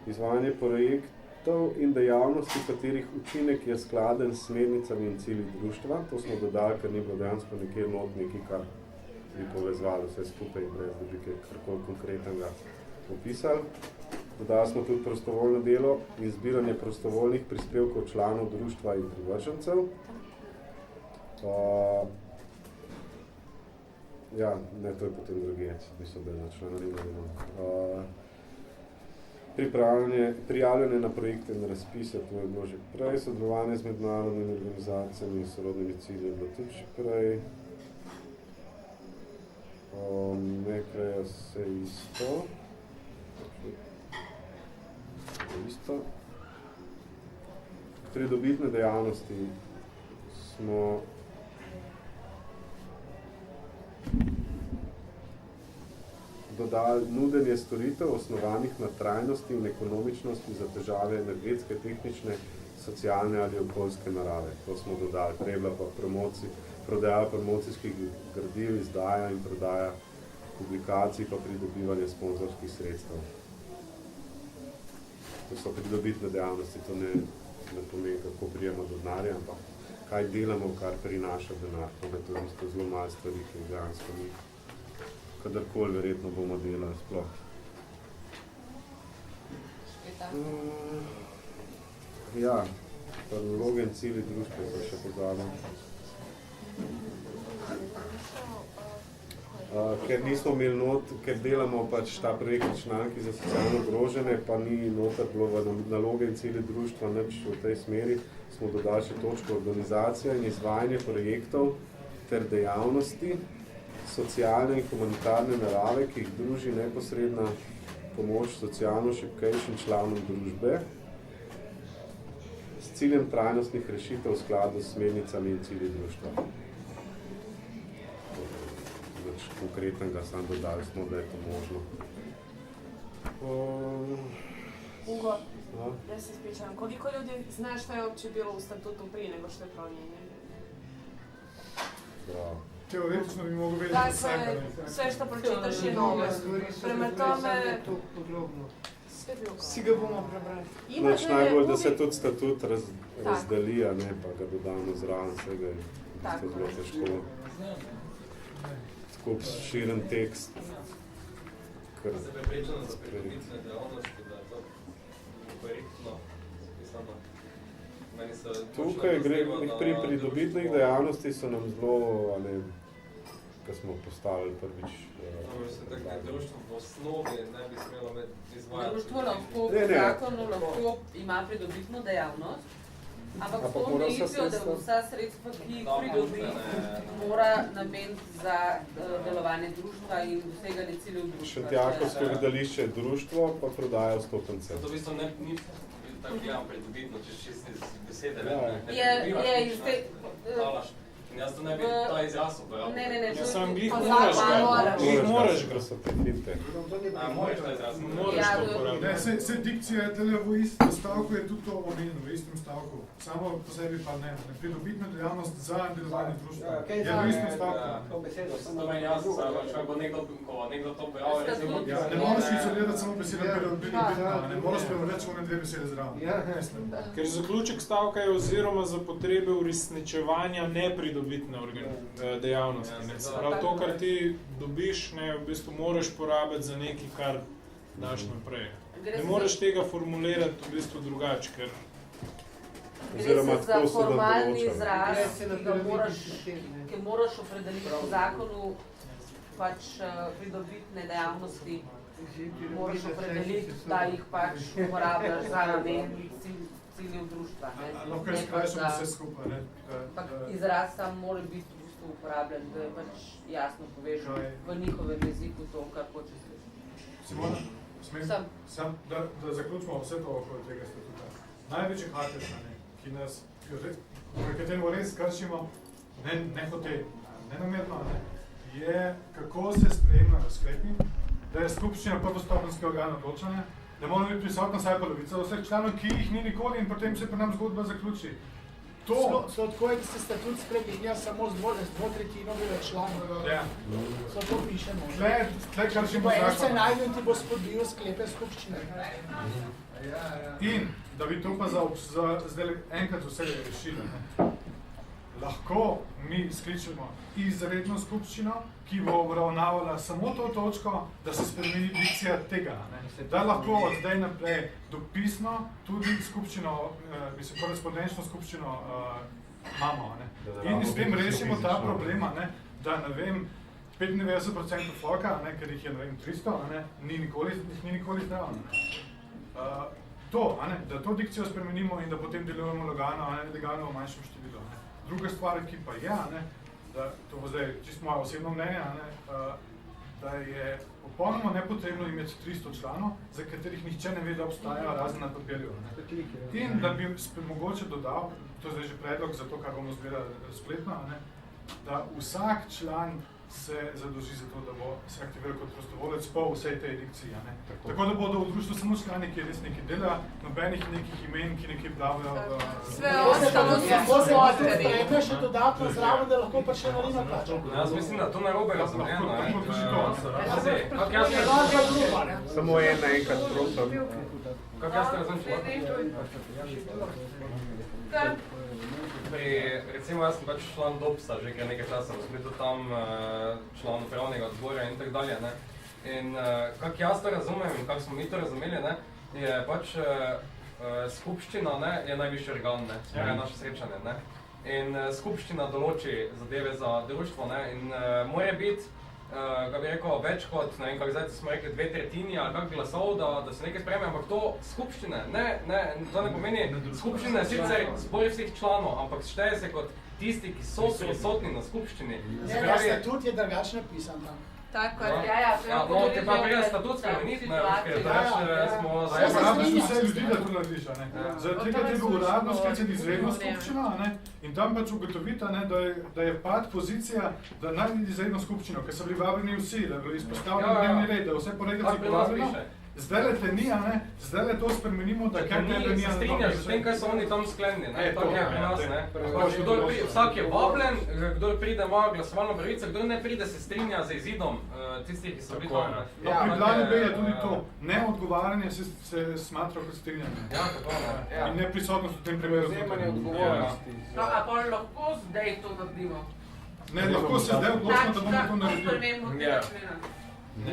izvajanje projektov in dejavnosti, katerih učinek je skladen s smernicami in cilji društva. To smo dodali, ker ni bilo dejansko nekje not nekaj, kar bi povezvali vse skupaj, brez da bi karkoli konkretnega opisali. Dodali smo tudi prostovoljno delo in zbiranje prostovoljnih prispevkov članov društva in privržencev. Ja, ne, to je potem drugi, mislim, da je na članarino. Prijavljanje na projekte in razpise, to je bilo že prej, sodelovanje z mednarodnimi organizacijami in sorodnimi cilji je bilo tudi že prej. Nekaj se isto. Pridobitne dejavnosti smo dodali nudenje storitev osnovanih na trajnosti in ekonomičnosti za težave energetske, tehnične, socialne ali okoljske narave. To smo dodali. Prej je bila pa prodaja promocijskih gradiv, izdaja in prodaja publikacij, pa pridobivanje sponzorskih sredstev. To so pridobitne dejavnosti, to ne pomeni, kako prijemo do denarja, ampak kaj delamo, kar prinaša denar. To je isto zelo malo stvari, ki dejansko ni. Kadarkoli verjetno bomo delali sploh. Ja, naloge in cilji društva so še pozabil. Ker nismo imeli not, ker delamo pač ta projekt članki za socialno ogrožene, pa ni noter bilo v naloge in cilji društva nič v tej smeri, smo dodali še točko organizacija in izvajanje projektov ter dejavnosti socialne in humanitarne narave, ki jih druži neposredna pomoč socialno šibkejšim članom družbe s ciljem trajnostnih rešitev v skladu s smernicami in cilji društva. Konkretnega sam dodali smo, da je to možno. Ugo, jaz se spričam, koliko ljudi znaš šta je uopće bilo u statutu prije nego što je promijenjen? Bravo. Teoretično bi mogu vedeti dakle, sve što pročitaš je novo. Prema tome... Si ga bomo prebrali. Znači najbolj, da se tudi statut razdeli, a ne pa ga dodamo zraven vsega. Je zelo težko. Tako širen tekst. Se prepričano za pridobitne dejavnosti, da je to korektno pisano. Tukaj gre pri pridobitnih dejavnosti so nam zelo, ko smo postavili prvič. Društvo v osnovi ne bi smelo izvajati. Društvo lahko po zakonu lahko ima pridobitno dejavnost, ampak s to omejitvijo, da vsa sredstva, ki jih pridobi, mora nameniti za delovanje društva in doseganje ciljev društva. Šentjakovsko gledališče je društvo, pa prodaja vstopnice. To v bistvu ni tako gledam pridobitno, če besede Je iz te... Jaz to ne bi ta izjaz uporabil. Ne. Ja, sam glih moraš ga. So te finte. Moraš ta izjaz. Moraš to uporabiti. Se dikcija je tele v istem stavku, je tudi to omenjeno, v istem stavku. Samo po sebi pa ne. Pridobitna dejavnost za delovanje društva. Je v istem stavku. To meni jasno, če bo nekdo to bral, ne moraš izolirati samo besede pridobitna, ne moraš prevrati one dve besede zraven. Ker zaključek stavka je oziroma za potrebe uresničevanja nepridobitne dejavnosti. Prav to, kar ti dobiš, v bistvu moraš porabiti za nekaj, kar daš naprej. Ne moreš tega formulirati v bistvu drugače, ker... Gre se za formalni izraz, ki moraš opredeliti v zakonu pač pridobitne dejavnosti, moraš opredeliti, da jih pač uporabljaš za namen ciljev društva. Lahko razkrajšamo vse skupaj. Izraz sam mora biti v bistvu uporabljen, da je pač jasno poveš v njihovem jeziku to, kar hoče slišati. Simona, smem, da zaključimo vse to okoli tega statuta. Največji hatež, ki nas, kateremu res kršimo, ne hote, nenamerno, je kako se sprejema sklepni da je skupščina prvostopenjski organ odločanja, da mora biti prisotna vsaj polovica vseh članov, ki jih ni nikoli in potem se pri nam zgodba zaključi. So tako je, da se statut spremenja samo z dvotretjinovimi članov. Ja. So to pišemo. Tle kršimo zakon. zakon. Se najde in ti bo spodbijal sklepe skupščine. In da bi to pa zdaj enkrat vse rešili. Lahko mi skličemo izredno skupščino, ki bo obravnavala samo to točko, da se spremeni dikcija tega. Da lahko od zdaj naprej dopisno tudi skupščino, mislim, korespondenčno skupščino imamo. In s tem rešimo ta problema, da, ne vem, 95% folka, ker jih je, ne vem, 300, ni nikoli zdravo. Da to dikcijo spremenimo in da potem delujemo legalno v manjšem številu. Druga stvar, ki pa je, da to bo zdaj čisto moje osebno mnenje, da je popolnoma nepotrebno imeti 300 članov, za katerih nihče ne ve, da obstajajo razen na papirju. In da bi mogoče dodal, to je zdaj že predlog za to, kar bomo zgledali spletno, da vsak član se zadolži za to, da bo se aktiviral kot prostovoljec po vsej tej dikciji. Tako da bodo v društvu samo člani, ki res nekaj dela, nobenih nekih imen, ki nekaj pravijo. Sve ostalo so svoteri. Sprejme še dodatno zraven, da lahko pa še narina plača. Jaz mislim, da to narobe razumljeno. Samo enkrat prosim. Kako jaz te razumem? Recimo, jaz sem pač član DOPS-a že kar nekaj časa, sem bil tam član upravnega odbora in tako dalje. In kako jaz to razumem in kako smo mi to razumeli, je pač skupščina je najvišji organ, je naše srečanje. In skupščina določi zadeve za društvo in mora biti, kako bi rekel, več kot, ne vem, kako zdaj smo rekli, 2/3 ali kak glasov, da se nekaj sprejme, ampak to skupščine, to ne pomeni, skupščine sicer zbor vseh članov, ampak šteje se kot tisti, ki so prisotni na skupščini. Statut je drugače napisan tam. Tako je. No, te pa prije statut spremeniti, ker smo Rabiš vse ljudi, da to narediš, Zaradi tega treba uradno sklicati izredno skupščino, in tam pač ugotoviti, da je pad pozicija, da narediti izredno skupščino, ker so bili vabljeni vsi, da je bilo izpostavljeno dnevni red, da vse porednici povabljeno. Zdajle te ni, zdajle to spremenimo, da kaj tebe ni. Se strinjaš s tem, kaj so oni tam sklenili, tako je pri nas, Vsak je vabljen, kdor pride ima glasovalno pravico, kdor ne pride, se strinja z izidom tistih, ki so bili tam. Pri planu B je tudi to, neodgovarjanje se smatra kot strinjanje. Ja, tako. In neprisotnost v tem primeru. Vzemanje odgovornosti. No, a pa lahko zdaj to naredimo? Ne, lahko se zdaj odločimo, da bomo to naredili. Spremembo tega člena.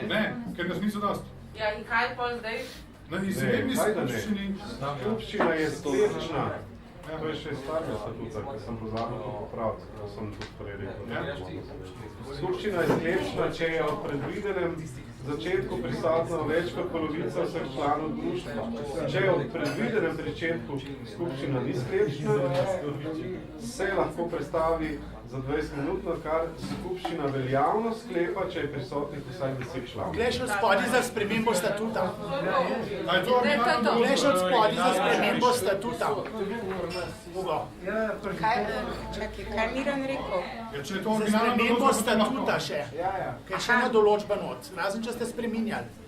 Ne, ker nas niso dosti. Ja, in kaj pa zdaj? Na izredni skupščini. Skupščina je sklepčna. To je še starega statuta, ker sem pozabil to popraviti, ko sem tudi prej rekel. Skupščina je sklepčna, če je od predvidenem začetku prisotno več kot polovica vseh članov društva. Če je od predvidenem začetku skupščina ni sklepčna, se lahko predstavi za 20 minutno, kar skupščina veljavno sklepa, če je prisotnih vsaj 10 članov. Glej še od spodaj za spremembo statuta. Glej še od spodaj za spremembo statuta. Kaj Miran rekel? Za spremembo statuta še. Ker še ena določba not, razen če ste spreminjali.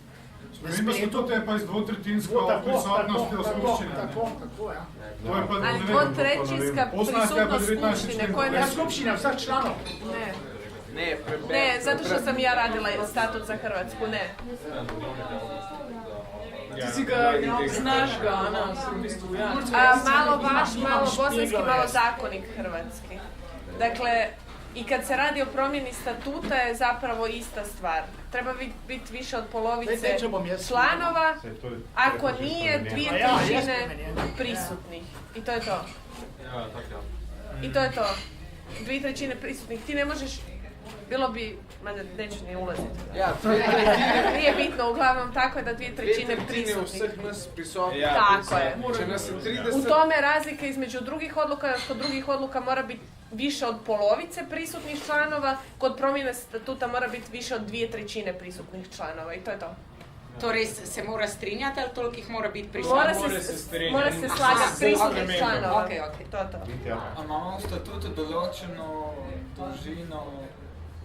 Sprememba statuta je pa iz dvotretjinsko prisotnostjo skupščine. Tako, ja. Ali dvotretjinska prisutnost skupščine? Ja, skupščina vseh članov. Ne, zato što sam ja radila statut za Hrvatsku, ne. Ti si ga znaš ga, Ana, v bistvu, ja. Malo vaš, malo bosanski, malo zakonik hrvatski. Dakle, i kad se radi o promjeni statuta je zapravo ista stvar. Treba biti više od polovice članova, ako nije 2/3 prisutnih. I to je to. I to je to. 2/3 prisutnih. Ti ne možeš, bilo bi, neću ni ulaziti. Nije bitno, uglavnom tako je da 2/3 prisutnih. Tako je. U tome razlika između drugih odluka, kod drugih odluka mora biti više od polovice prisutnih članova, kod promjene statuta mora biti više od 2/3 prisutnih članova i to je to. Torej se mora strinjati ali toliko ih mora biti prisutnih? Mora se slagati prisutnih članova. To je to. A imamo v statutu določeno dolžino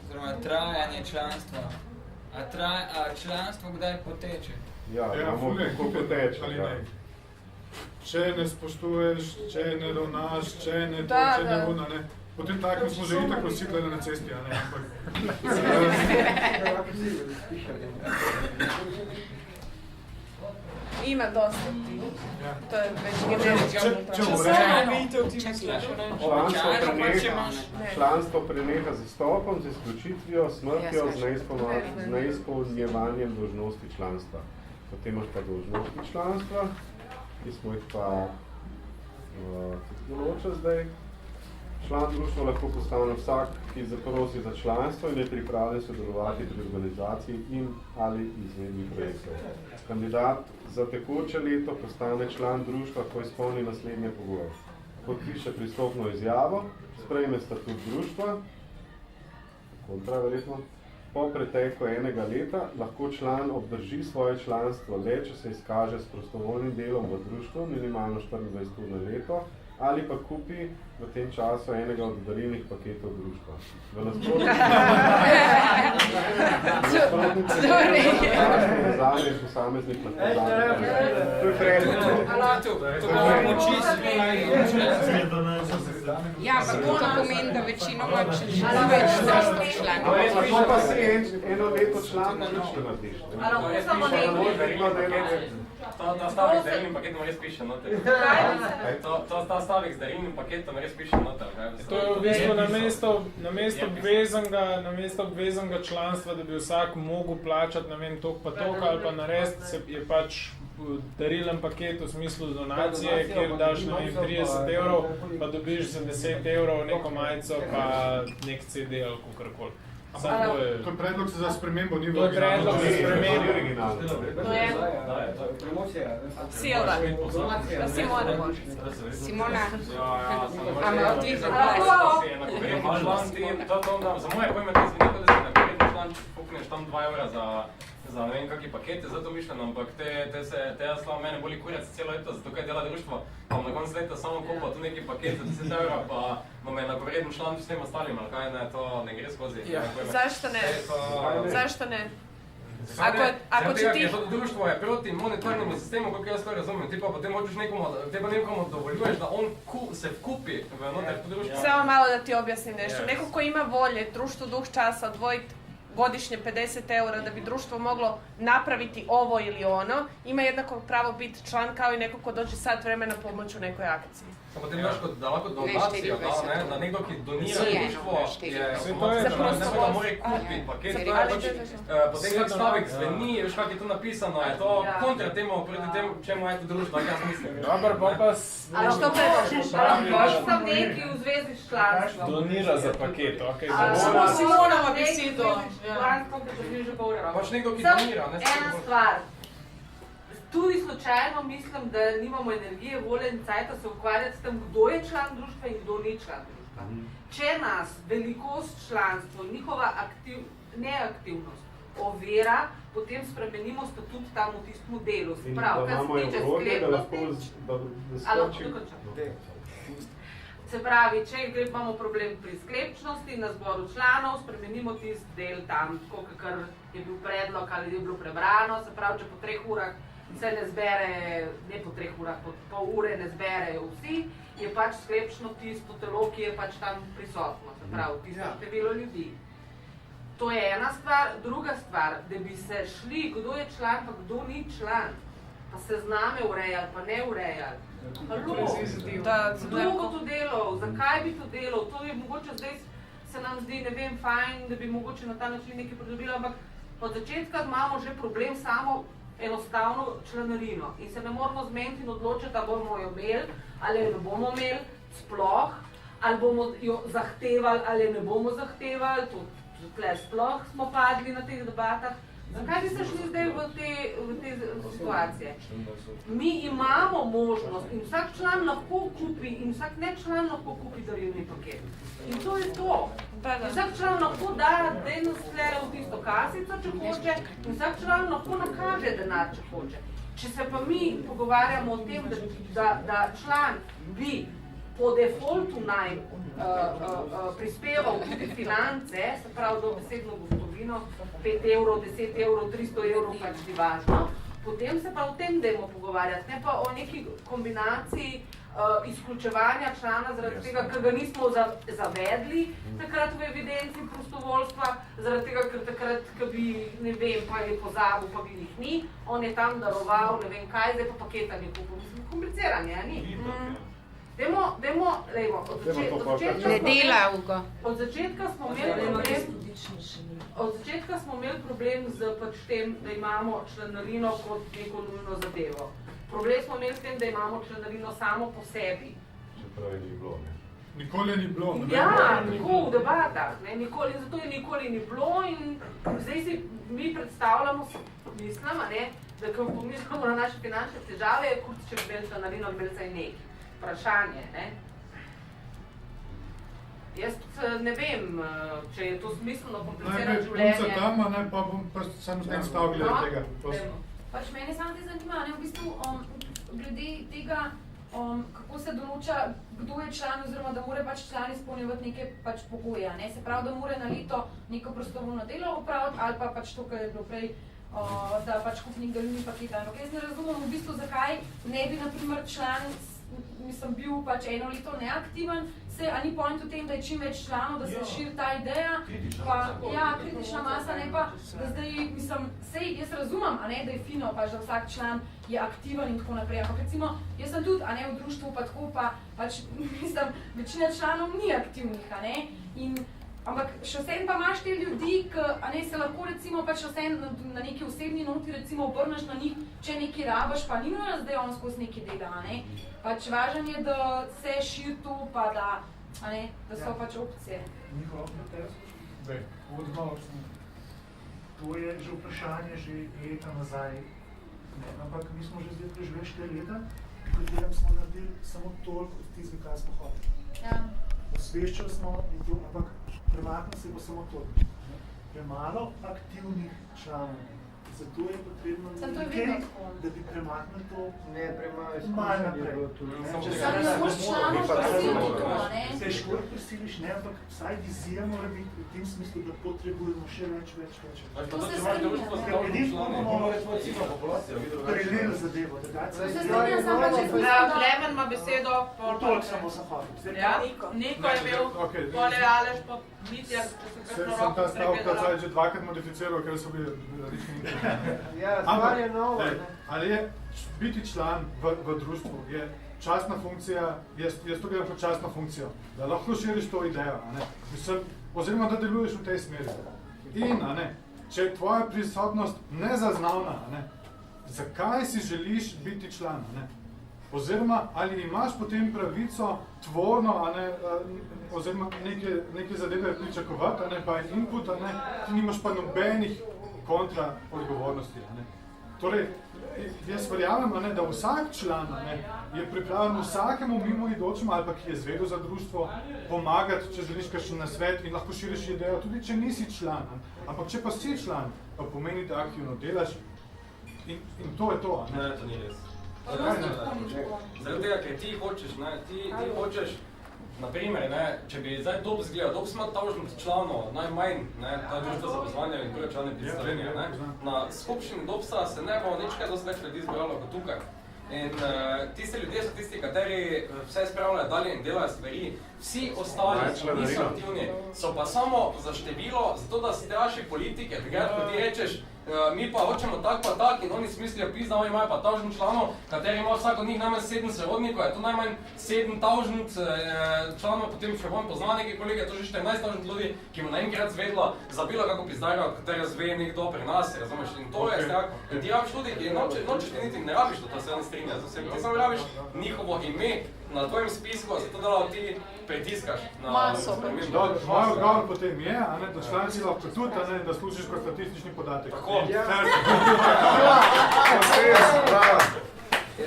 oziroma trajanje članstva? A članstvo kdaj poteče? Ja, imamo kako poteče. Ali ne. Če ne spoštuješ, če ne ravnaš, če ne to, če ne ona, ne. Potem takem smo že itak vsi gledali na cesti, a ne, ampak... Ima dosta. To je već Članstvo preneha z izstopom, z izključitvijo, smrtjo, z neizpolnjevanjem dolžnosti članstva. Potem imaš pa dolžnosti članstva, ki smo jih pa določili zdaj. Član društva lahko postane vsak, ki zaprosi za članstvo in je pripravljen sodelovati pri organizaciji in ali izvedbi projektov. Kandidat za tekoče leto postane član društva, ko izpolni naslednje pogoje. Podpiše pristopno izjavo, sprejme statut društva, kontra verjetno, po preteku enega leta lahko član obdrži svoje članstvo le, če se izkaže s prostovoljnim delom v društvu, minimalno 24 ur na leto, ali pa kupi v tem času enega od darilnih paketov društva. V nasprotnem zadnje posameznik lahko zadnje. To je predlog. Ja, pa to pomeni, da večinoma več 300 članov. Lahko pa si eno leto član društva narediš. Ta stavek z darilnim paketom res piše noter. Ta stavek z darilnim paketom res piše noter. To je v bistvu namesto obveznega članstva, da bi vsak mogel plačati, ne vem, toliko pa toliko, ali pa narediti je pač darilen paket v smislu donacije, kjer daš, ne vem, 30 evrov, pa dobiš za 10 evrov neko majico, pa nek CD ali kakorkoli. To je predlog za spremembo, ni v originalno. To je predlog za spremembo. To je Silva. Simona može. Simona. Ama odvizno za moje pojme to zveni, da si na konkretni član pukneš tam 2 evra za ne vem kakvi pakete, zato mišljeno, ampak te slava mene boli kurac celo leto, zato kaj dela društvo, pa na koncu leta samo kupa tu neki paket za 10 evra, pa me je nagovreden član s tem ostalim, ali kaj ne, to ne gre skozi. Zašto ne? Zašto ne? Ako će ti... To društvo je proti monetarnemu sistemu, kako jaz to razumem, ti pa potem hočeš nekomu dovoljuješ, da on se vkupi v noter to društvo. Samo malo da ti objasnim nešto. Neko ko ima volje društvo Duh časa odvojiti godišnje 50 eura da bi društvo moglo napraviti ovo ili ono, ima jednako pravo biti član kao i neko ko dođe sat vremena pomoć u nekoj akciji. Samo te imaš da lako donacija, da nekdo ki donira društvo je da mora kupiti paket, potem kak stavek zveni, veš kak je to napisano, je to kontra temu, proti temu, čemu je to društvo, tako jaz mislim. Dobar, pa pa... Ali što predložiš? Ali sam neki u zvezi s članstvom? Donira za paket, okej. Samo Simonova besedo. Članstvo, da bi že govorila. Pač nekdo ki donira, ne? Ena stvar. Tudi slučajno mislim, da nimamo energije, volje in cajta se ukvarjati s tem, kdo je član društva in kdo ni član društva. Če nas velikost članstva, njihova neaktivnost ovira, potem spremenimo statut tam v tistem delu. Prav, kar se tiče sklepnosti. Se pravi, če imamo problem pri sklepčnosti na zboru članov, spremenimo tist del tam, kakor je bil predlog ali je bilo prebrano, se pravi, če po 3 urah se ne zbere, ne po 3 urah, po pol ure ne zberejo vsi, je pač sklepčno tisto telo, ki je pač tam prisotno, se pravi, tisto število ljudi. To je ena stvar. Druga stvar, da bi se šli, kdo je član, pa kdo ni član, pa se zname urejali, pa ne urejali. Kdo bo to delal, zakaj bi to delal, to je mogoče zdaj se nam zdi, ne vem, fajn, da bi mogoče na ta način nekaj pridobili, ampak od začetka imamo že problem samo enostavno članarino in se ne moramo zmeniti in odločiti, da bomo jo imeli ali ne bomo imeli sploh, ali bomo jo zahtevali ali ne bomo zahtevali, tukaj sploh smo padli na teh debatah. Zakaj bi se šli zdaj v te situacije? Mi imamo možnost in vsak član lahko kupi in vsak nečlan lahko kupi darilni paket. In to je to. Vsak član lahko da denos sklere v tisto kasico, če hoče, in vsak član lahko nakaže denar, če hoče. Če se pa mi pogovarjamo o tem, da član bi po defaultu naj prispeval tudi finance, se pravi dobesedno gotovino, članarino, 5 evrov, 10 evrov, 300 evrov, pač ti važno. Potem se pa o tem dajmo pogovarjati, ne pa o neki kombinaciji izključevanja člana zaradi tega, ker ga nismo zavedli takrat v evidenci prostovoljstva, zaradi tega, ker takrat, ko bi, ne vem, pa je pozabil, pa bi jih ni, on je tam daroval, ne vem kaj, zdaj pa paketa ni kupil. Mislim, kompliciranje, a ni? Od začetka smo imeli problem z pač tem, da imamo članarino kot neko nujno zadevo. Problem smo imeli s tem, da imamo članarino samo po sebi. Čeprav je ni bilo, ne? Nikoli ni bilo. Ja, tako v debatah, ne? Nikoli, zato je nikoli ni bilo in zdaj si mi predstavljamo, mislim, ne, da ko pomislimo na naše finančne težave, je kurc, če bi imeli članarino, bi imeli saj neki. Vprašanje, ne? Jaz ne vem, če je to smiselno komplicirano življenje. Najprej punca tam, ne, pa bom pa samo en stav glede tega. Pač mene samo te zanima, ne, v bistvu, glede tega, kako se določa, kdo je član, oziroma da mora pač član izpolnjevati neke pač pogoje, ne? Se pravi, da mora na leto neko prostovoljno delo opraviti, ali pa pač to, kar je bilo prej, da pač kupi nek delovni paket. Ampak jaz ne razumem v bistvu, zakaj ne bi, na primer, član, mislim, bil pač eno leto neaktiven, se, a ni point v tem, da je čim več članov, da se širi ta ideja, pa, ja, kritična masa, ne pa, da zdaj, mislim, sej, jaz razumem, a ne, da je fino, pač, da vsak član je aktiven in tako naprej, ampak recimo, jaz sem tudi, a ne, v društvu pa tako, pa, pač, mislim, večina članov ni aktivnih, a ne, in, ampak še vsem pa imaš te ljudi, ki, a ne, se lahko recimo pač vsem na neki osebni noti recimo obrneš na njih, če nekaj rabaš, pa ni nujno, da on skozi nekaj dela, a ne. Pač važno je, da se širi to, pa da, a ne, da so pač opcije. Njihova odgovor. To je že vprašanje že leta nazaj, ne, ampak mi smo že zdaj preživeli 4 leta, v katerem smo naredili samo toliko od tistega, kar smo hoteli. Ja. Osveščali smo in to, ampak premaknili se bo samo toliko. Premalo aktivnih članov. Zato je potrebno nekaj, da bi premaknili to malo naprej. Sam ne boš članov prisiliti to, ne? Se školi prisiliš, ne, ampak vsaj vizija mora biti v tem smislu, da potrebujemo še več. To se strinja. Edino bomo prelili zadevo. To se strinja, samo če Klemen ima besedo. Toliko samo sem hotel. Ja, Niko je imel, pole Aleš, pa Mitja, če se kakšno Sem ta roko stavka že dvakrat modificiral, ker so bili različni. Ja, stvar je nova. Ali je biti član v društvu je častna funkcija, jaz to gledam kot častno funkcijo, da lahko širiš to idejo, a ne? Mislim, oziroma da deluješ v tej smeri. In, a ne, če je tvoja prisotnost nezaznavna, a ne, zakaj si želiš biti član, a ne? Oziroma, ali imaš potem pravico tvorno, a ne, oziroma neke zadeve pričakovati, a ne, pa input, a ne, ti nimaš pa nobenih kontra odgovornosti, a ne. Torej, jaz verjamem, a ne, da vsak član, a ne, je pripravljen vsakemu mimoidočemu ali pa ki je zvedel za društvo pomagati, če želiš kakšen nasvet in lahko širiš idejo, tudi če nisi član. Ampak če pa si član, pa pomeni, da aktivno delaš in to je to, a ne. Ne, to ni res. Zaradi tega, ker ti hočeš, ne, ti hočeš, naprimer, ne, če bi zdaj DOBS gledal, DOBS ima tavžnost članov, najmanj, ne, ta društvo za pozvanje in druge člane predstavljenja, ne, na skupščini DOBS-a se ne bo nič kaj dosti več ljudi zbralo kot tukaj. In tisti ljudje so tisti, kateri vse spravljajo dalje in delajo stvari, vsi ostali niso aktivni, so pa samo za število, zato da straši politike, takrat, ko ti rečeš, mi pa hočemo tak in oni smislijo pizda, oni imajo pa tavžent članov, kateri ima vsak od njih najmanj 7 sorodnikov, je to najmanj 7 tavžent članov, potem še bom poznal neki kolege, to že 14 tavžent ljudi, ki mu naenkrat zvedlo za bilo kako pizdarjo, katero zve nekdo pri nas, razumeš, in to je strah. In ti rabiš ljudi, ki nočeš ti niti ne rabiš, da se ne strinja z vsem, ti samo rabiš njihovo ime na tvojem spisku, zato da ti pritiskaš na maso. Moj odgovor potem je, a ne, da članci lahko tudi, a ne, da služiš kot statistični podatek. Tako.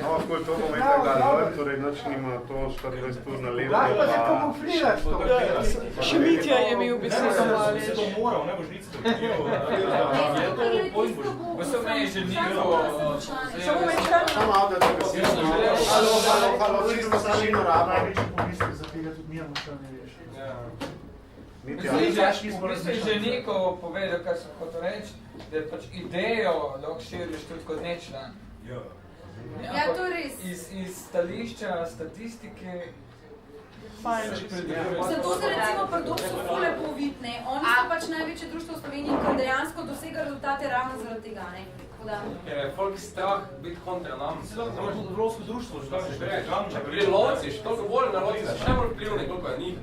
No, ko je to moment tega, torej noč nima to 24 ur na leto. Lahko se kamufliraš to. Še Mitja je imel besedo mali. Se to moral, ne boš nič tukaj. Vse me je že niko. Samo večkrat. Samo avde, da bi si halo, čisto sažino raba. Največji pomislek za tega tudi nijamo, če ne veš. V bistvu je že neko povedal, kar sem hotel reči, da je pač idejo lahko širiš tudi kot nečlan. Ja, to je res. Iz stališča statistike Zato se recimo pri Doksu ful lepo vidi, ne. Oni so pač največje društvo v Sloveniji, ker dejansko dosega rezultate ravno zaradi tega, ne. Ker je folk strah biti kontra nam. Evropsko društvo, že tako že reči. Če pri lociš, toliko bolj na lociš, še bolj vplivni, koliko je njih.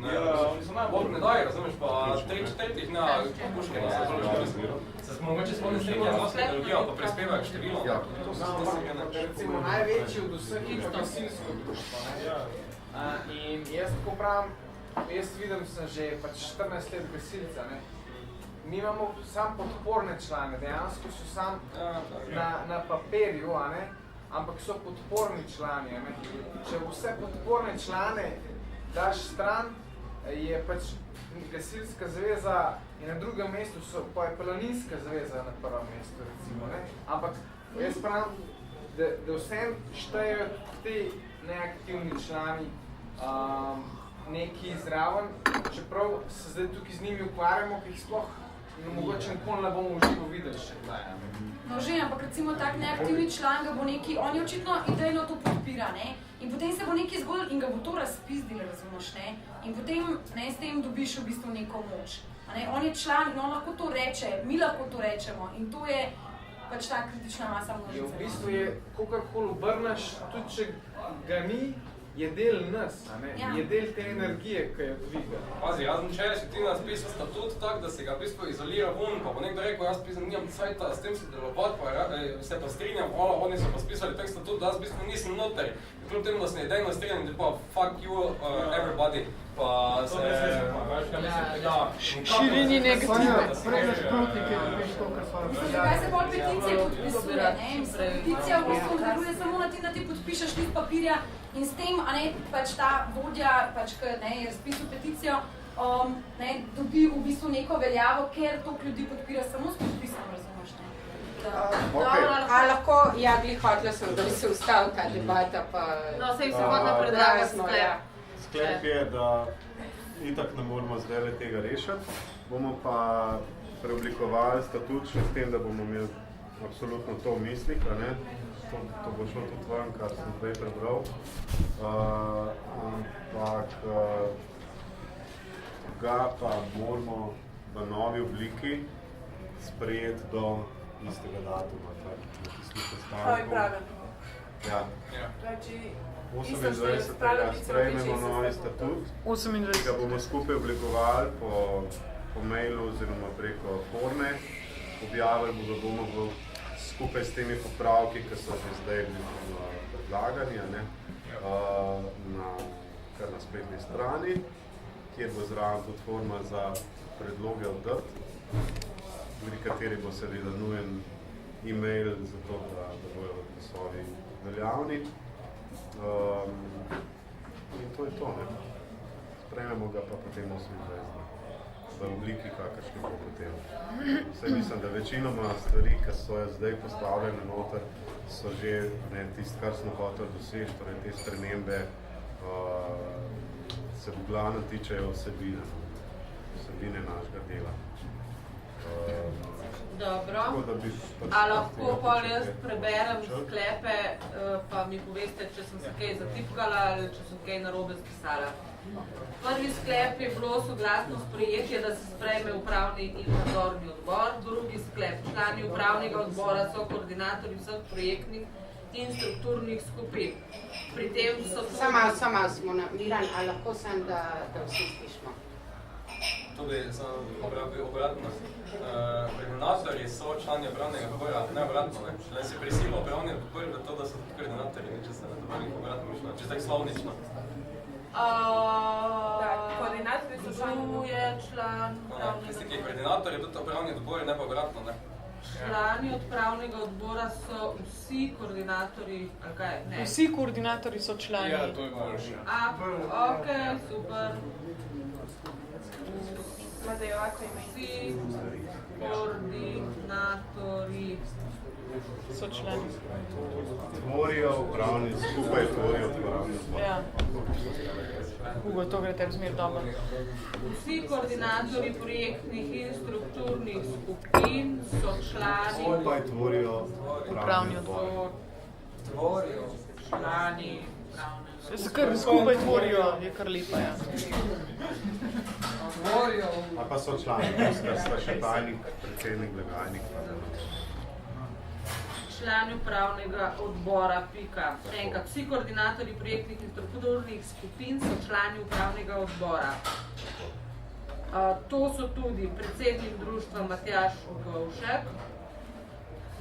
Bog ne daje, razumeš, pa 3/4 na puške se mogoče spomni strinja z tehnologijo, pa prispevajo k številom. Recimo največji od vseh je gasilsko društvo. In jaz tako pravim, jaz vidim, sem že pač 14 let gasilca, ne. Mi imamo sam podporne člane, dejansko so sam na papirju, ampak so podporni člani. Če vse podporne člane daš stran, je pač gasilska zveza in na drugem mestu pa je planinska zveza na prvem mestu, recimo. Ampak jaz pravim, da vsem štejejo ti neaktivni člani neki zraven, čeprav se zdaj tukaj z njimi ukvarjamo, ki jih sploh mogoče nikoli ne bomo v živo videli še kdaj. No že, ampak recimo tak neaktivni član ga bo neki, on je očitno idejno to podpira, ne? In potem se bo neki zgodil in ga bo to razpizdil, razumeš, ne? In potem, ne, s tem dobiš v bistvu neko moč. On je član in on lahko to reče, mi lahko to rečemo in to je pač ta kritična masa množice. V bistvu je, kogarkoli obrneš, tudi če ga ni, je del nas, je del te energije, ki jo dviga. Pazi, jaz sem včeraj si ti napisal statut tak, da se ga v bistvu izolira ven, pa bo nekdo rekel, jaz pisam, nimam cajta s tem sodelovat, pa se pa strinjam, oni so pa spisali tak statut, da jaz v bistvu nisem noter. Kljub temu, da sem idejno strinjam, da pa fuck you, everybody, pa se... Širini negative. Prej nasprotnike, veš to, kar so... Mislim, zakaj se bolj peticije podpisuje, ne? Peticija v bistvu deluje samo na ti podpišeš list papirja in s tem, pač ta vodja, pač, ki je razpisal peticijo, dobi v bistvu neko veljavo, ker toliko ljudi podpira samo s podpisom, razumeš, ne? Lahko, ja, glih hotla sem, da bi se ustavil ta debata, pa... No, sej se hodna predlaga sklep. Sklep je, da itak ne moramo zdaj tega rešiti, bomo pa preoblikovali statut še s tem, da bomo imeli absolutno to v mislih, to bo šlo tudi ven, kar sem zdaj prebral, ampak ga pa moramo v novi obliki sprejeti do istega datuma, tistih sestankov. Ja. 28. sprejmemo novi statut, ki ga bomo skupaj oblikovali po mailu oziroma preko forme, objavili ga bomo skupaj s temi popravki, ki so že zdaj predlagani, kar na spletni strani, kjer bo zraven tudi forma za predloge oddati, pri kateri bo seveda nujen e-mail za to, da bojo glasovi veljavni. In to je to, sprejmemo ga pa potem 28. v obliki, kakršni bo potem. Vse mislim, da večinoma stvari, ki so zdaj postavljene noter, so že tisto, kar smo hoteli doseči, torej te spremembe se v glavnem tičejo vsebine našega dela. Dobro, a lahko pol jaz preberem sklepe, pa mi poveste, če sem se kaj zatipkala ali če sem kaj narobe spisala. Prvi sklep je bilo soglasno sprejetje, da se sprejme upravni in nadzorni odbor. Drugi sklep, člani upravnega odbora so koordinatorji vseh projektnih in strukturnih skupin. Pri tem so... Samo smo Miran, ali lahko sem, da vsi slišimo? To bi obratno. Koordinatorji so člani upravnega odbora, ne obratno, ne. Da se prisilo upravni odbor v to, da so tudi koordinatorji, če se na to obratno mišljeno, če tako slovnično. Koordinatorji so član Tisti, ki je koordinator, je tudi upravni odbor, ne pa obratno, ne. Člani upravnega odbora so vsi koordinatorji, ali kaj? Ne. Vsi koordinatorji so člani. Ja, to je boljše. Ok, super. Vsi koordinatorji so člani. Tvorijo upravni, skupaj tvorijo upravni odbor. Ja. Hugo, to gre tebi zmer dobro. Vsi koordinatorji projektnih in strukturnih skupin so člani... Skupaj tvorijo upravni odbor. Tvorijo člani upravne odbor. Se kar skupaj tvorijo, je kar lepa, ja. Tvorijo... A pa so člani, ker sta še tajnik, predsednik, blagajnik. Člani upravnega odbora, pika. Enkrat, vsi koordinatorji projektnih in strukturnih skupin so člani upravnega odbora. To so tudi predsednik društva Matjaž Govšek,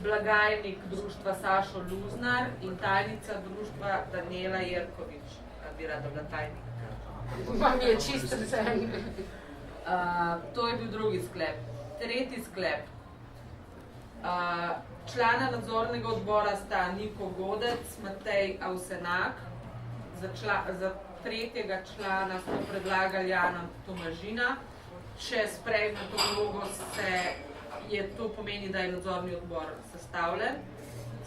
blagajnik društva Sašo Luznar in tajnica društva Daniela Jerkovič. Bi rada bila tajnika. Vam je čisto vse. To je bil drugi sklep. Tretji sklep. Člana nadzornega odbora sta Niko Godec, Matej Avsenak. Za tretjega člana smo predlagali Jana Tomažina. Če sprejme to vlogo, to pomeni, da je nadzorni odbor sestavljen.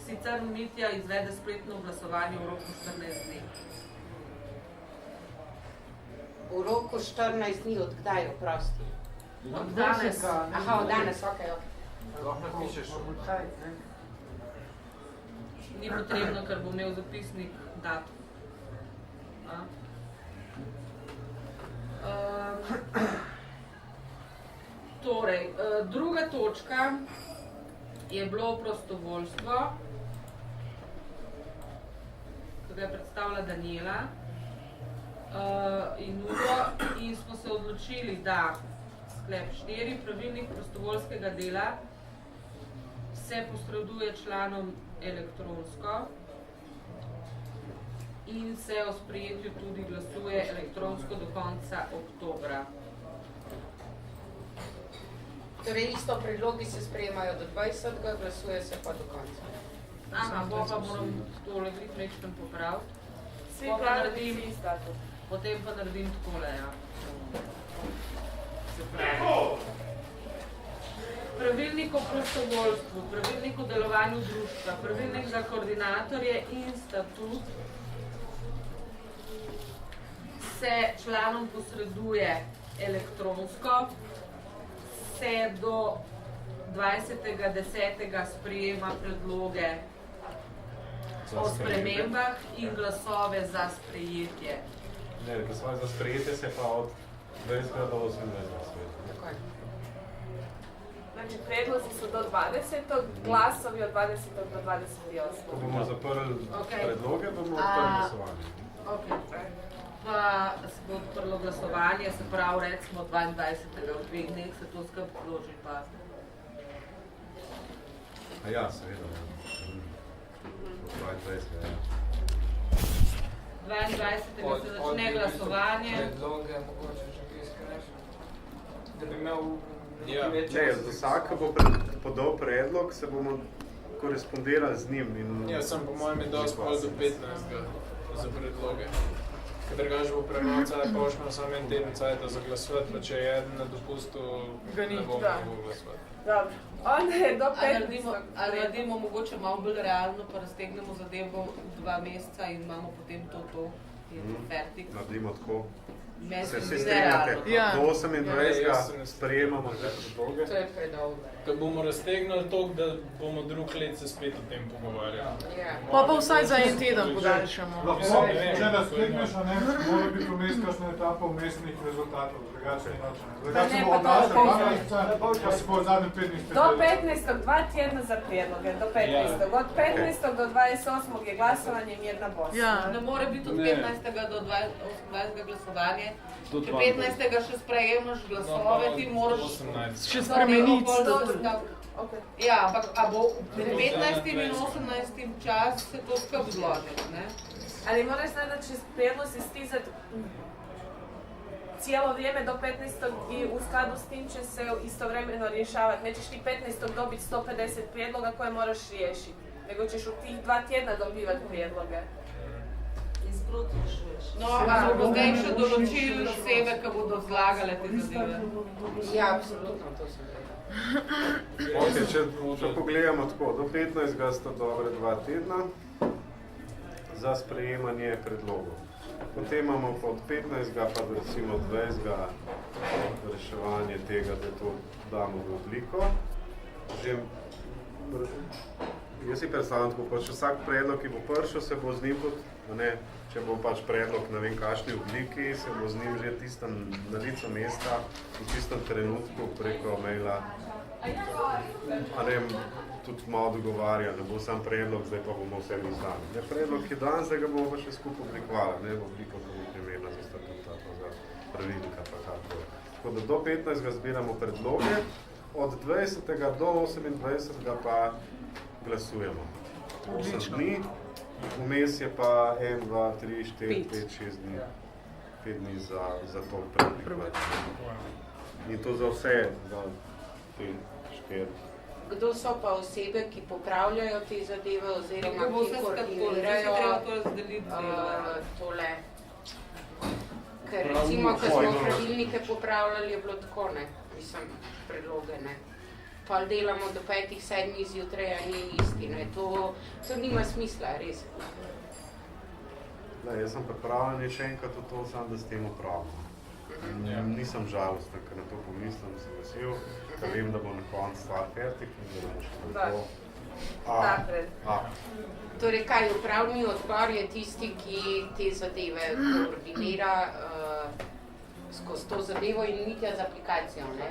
Sicer Mitja izvede spletno glasovanje v roku 14 dni. V roku 14 dni, od kdaj, oprosti? Od danes. Aha, od danes, okej. Lahko napišeš. Ni potrebno, ker bo imel zapisnik datum. Torej, druga točka je bilo prostovoljstvo, ki ga je predstavila Daniela in Ugo, in smo se odločili, da sklep 4, pravilnik prostovoljskega dela se posreduje članom elektronsko in se o sprejetju tudi glasuje elektronsko do konca oktobra. Torej, isto predlogi se sprejemajo do 20. glasuje se pa do konca. Aha, pa moram tole nekaj popraviti. Vsi pravi status. Potem pa naredim takole, ja. Pravilnik o prostovoljstvu, pravilnik o delovanju društva, pravilnik za koordinatorje in statut se članom posreduje elektronsko, se do 20.10. sprejema predloge o spremembah in glasove za sprejetje. Ne, glasove za sprejetje se pa od 20. do 28. Tako je. Znači, predlozi so do 20. glasovi od 20. do 28. Ko bomo zaprli predloge, bomo odprli glasovanje. Pa se bo odprlo glasovanje, se pravi, recimo 22. v 2 dneh se to skrb vloži pa. A ja, seveda. 22. se začne glasovanje. Predloge mogoče že kaj skrajši, da bi imel Ne, vsak bo podal predlog, se bomo korespondirali z njim. Ja, sem po mojem je dosti pol do 15. za predloge. Ker drugače bo prenovca, da pa boš imel samo en teden cajta za glasovati, pa če je eden na dopustu, ne bomo mogli glasovati. Dobro. Onda je do 15. Ali naredimo mogoče malo bolj realno, pa raztegnemo zadevo 2 meseca in imamo potem to in fertik. Naredimo tako. Se vsi strinjate, do 28. sprejemamo že predloge. To je predolgo. Ko bomo raztegnili toliko, da bomo drug let se spet o tem pogovarjali. Pa vsaj za en teden podaljšamo. Lahko, če raztegneš, mora biti vmes kakšna etapa vmesnih rezultatov, drugače ni noč. Drugače se bo odnašal, pa se bo v zadnjem 5 dni spet. Do 15. 2 tjedna za prijedloge, do 15. Od 15. do 28. je glasovanje mirna Bosna. Ne more biti od 15. do 28. glasovanje. Če 15. še sprejemaš glasove, ti moraš še spremeniti. Ja, ampak a bo 15. in 18. čas se to skrb zložiti, ne? Ali moraš znati, da će prijedlozi stizati cijelo vrijeme do 15. i u skladu s tim će se istovremeno rješavati. Nećeš ti 15. dobiti 150 prijedloga koje moraš riješiti, nego ćeš u tih 2 tjedna dobivati prijedloge. sproti rešuješ. No, ali bomo zdaj še določili osebe, ki bodo zlagale te zadeve? Ja, absolutno, to sem vedela. Okay, če pogledamo tako, do 15. sta dobre 2 tedna za sprejemanje predlogov. Potem imamo pa od 15. pa do recimo 20. reševanje tega, da to damo v obliko. Jaz si predstavljam tako, pač vsak predlog, ki bo prišel, se bo z njim tudi, če bo pač predlog na vem kakšni obliki, se bo z njim že tistem na licu mesta, v tistem trenutku preko maila, tudi malo dogovarja, ne bo sam predlog, zdaj pa bomo vse mi sami. Predlog je dan, zdaj ga bomo pa še skupaj oblikovali, v obliko primerna za statuta, pa za pravilnika, pa kako je. Tako da do 15. zbiramo predloge, od 20. do 28. pa glasujemo. 8 dni, vmes je pa 1, 2, 3, 4, 5, 6 dni, 5 dni za to preoblikovati. In to za vse, za te 4. Kdo so pa osebe, ki popravljajo te zadeve oziroma ki koordinirajo tole? Ker recimo, ko smo pravilnike popravljali, je bilo tako, mislim, predloge, pa delamo do 5-7 zjutraj, a ni isti, to nima smisla, res. Jaz sem pripravljen še enkrat v to, sam da s tem upravljam. Nisem žalosten, ker na to pomislim, sem vesel, ker vem, da bo na koncu stvar fertik in da bomo še tako. Torej, kaj upravni odbor je tisti, ki te zadeve koordinira skozi to zadevo in Mitja z aplikacijo, ne?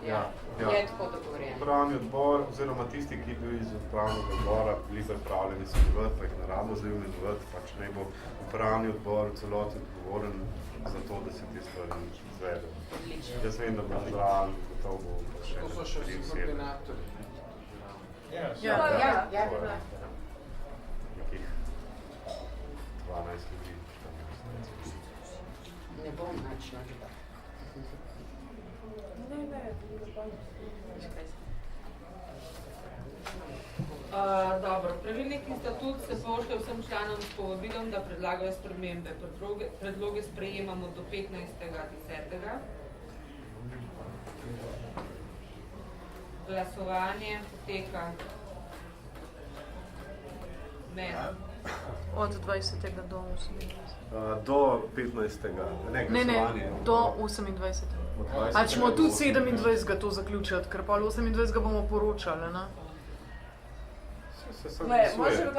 Ja. Je tako dogovorjeno. Upravni odbor, oziroma tisti, ki bi iz upravnega odbora bili pripravljeni sodelovati, pa jih ne rabimo zdaj imenovati, pač naj bo upravni odbor v celoti odgovoren za to, da se te stvari izvedejo. Jaz vem, da bo zraven, gotovo bo pa še 3 osebe. To so še vsi koordinatorji. Ja. Nekih 12 ljudi, 14 ljudi. Ne bom nič naredila. Dobro, pravilnik in statut se pošlje vsem članom s povabilom, da predlagajo spremembe. Predloge sprejemamo do 15.10. Glasovanje poteka od 20. do 28. Do 15. Ne, do 28. Ali ćemo tudi 27. to zaključiti, ker pa 28. bomo poročali, ne? Može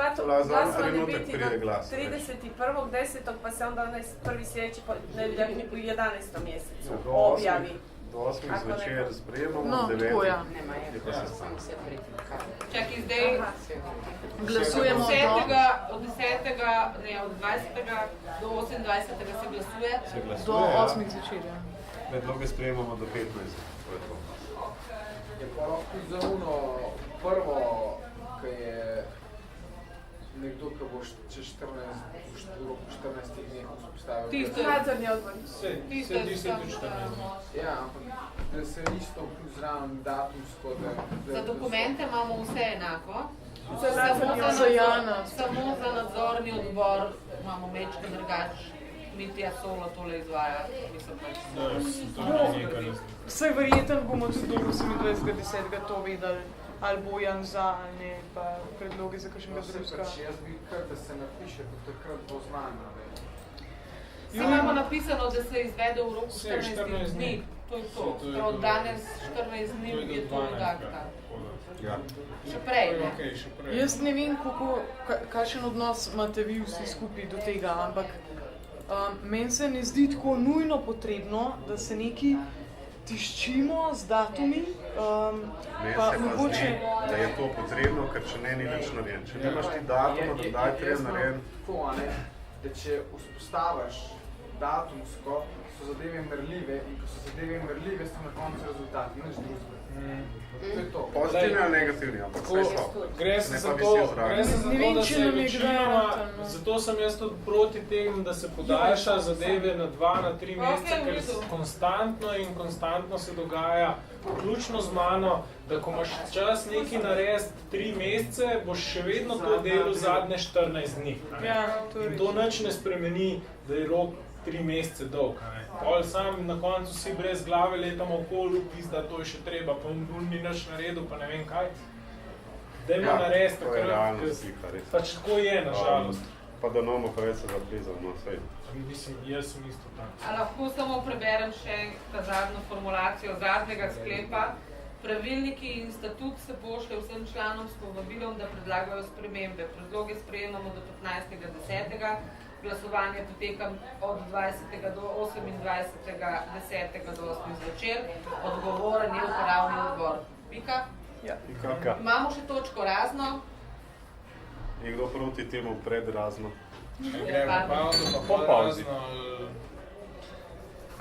glasovanje biti do 31.10. pa se onda prvi sljedeći nedeljak u 11. mjesecu objavi. Do 8. zvečer sprejemamo, 9. je pa se samo se pretikali. Čakaj, zdaj glasujemo od 20. do 28. se glasuje? Do 8. zvečer, ja. Predloge sprejemamo do 15. Je pa lahko za uno prvo, ki je nekdo, ki bo čez 14 dneh vzpostavil. Tisto je nadzorni odbor. Tisto je 14 dneh. Ja, ampak da se isto zraven datumsko, da... Za dokumente imamo vse enako. Samo za nadzorni odbor imamo mečke drugač. Mitja Solo tole izvaja. Vse verjetno bomo tudi do 28.10. to videli. Ali Bojan za, ali ne, pa predloge za kakšnega drugega. Jaz bi kar, da se napiše, da takrat bo znano. Imamo napisano, da se izvede v roku 14 dni. To je to. Od danes 14 dni je to redakta. Še prej, ne? Jaz ne vem, kakšen odnos imate vi vsi skupaj do tega, ampak meni se ne zdi tako nujno potrebno, da se neki tiščimo z datumi, pa mogoče... da je to potrebno, ker če ne, ni nič narejen. Če nimaš ti datuma, da daj treba narejen... Da če vzpostaviš datumsko, so zadeve merljive in ko so zadeve merljive, so na koncu rezultati, nič drugega. Pozitivni ali negativni, ampak vse so. Gre se za to, da se večinoma, zato sem jaz tudi proti temu, da se podaljša zadeve na 2, na 3 mesece, ker konstantno se dogaja, vključno z mano, da ko imaš čas nekaj narediti 3 mesece, boš še vedno to delo zadnje 14 dni. In to nič ne spremeni, da je rok 3 mesece dolg. Pol sam na koncu si brez glave letamo okoli, pizda, to je še treba, pa ni nič naredil, pa ne vem kaj. Dajmo narediti takrat, pač tako je, nažalost. Pa da nomo preveč se zaplizal, no sej. Mislim, jaz sem isto tako. A lahko samo preberem še ta zadnjo formulacijo zadnjega sklepa. Pravilniki in statut se pošlje vsem članom s povabilom, da predlagajo spremembe. Predloge sprejemamo do 15.10. Glasovanje poteka od 20. do 28.10. do 8. zvečer. Odgovoren je upravni odbor. Pika? Ja. Pika. Imamo še točko razno. Je kdo proti temu pred razno? Gremo pauzo, pa po razno.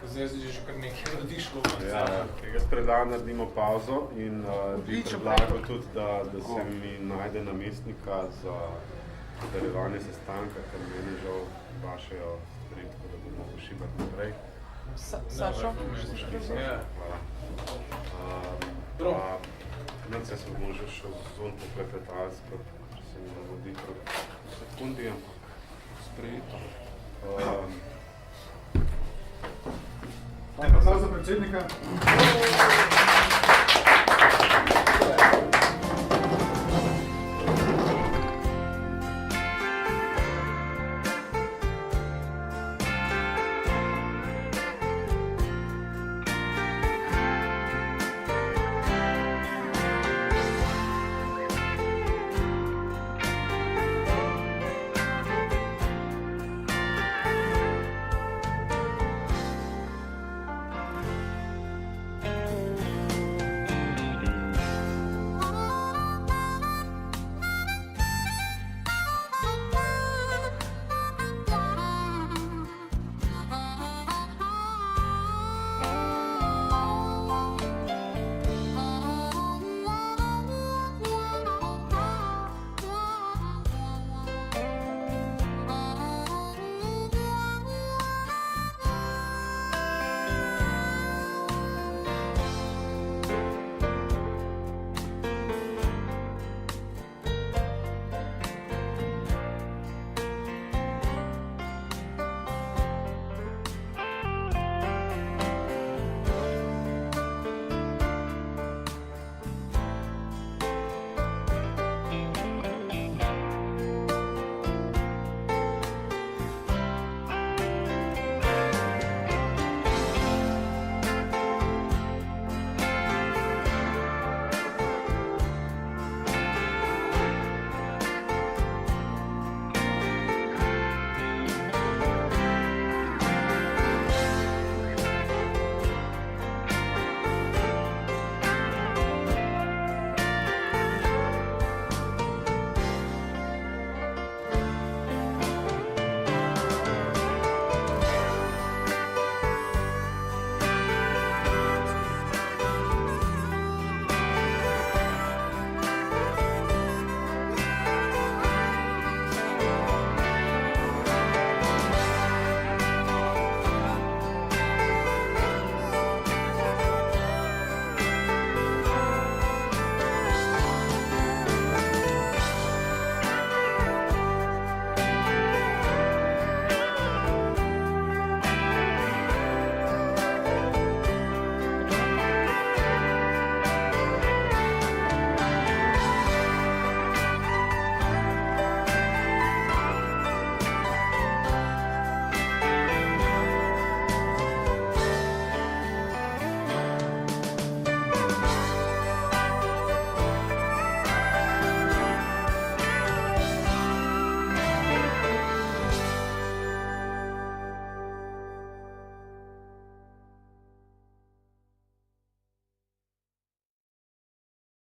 Zdaj je že kar nekaj ljudi šlo. Jaz predlagam, da naredimo pauzo in bi predlagal tudi, da se mi najde namestnika za nadaljevanje sestanka, ker meni žal vašejo stvari, tako da bomo pošibati naprej. Sašo? Hvala. Nece se bomo že še zon poklepetali, če se mi navodi sekundi, ampak sprejeto. Hvala za predsednika.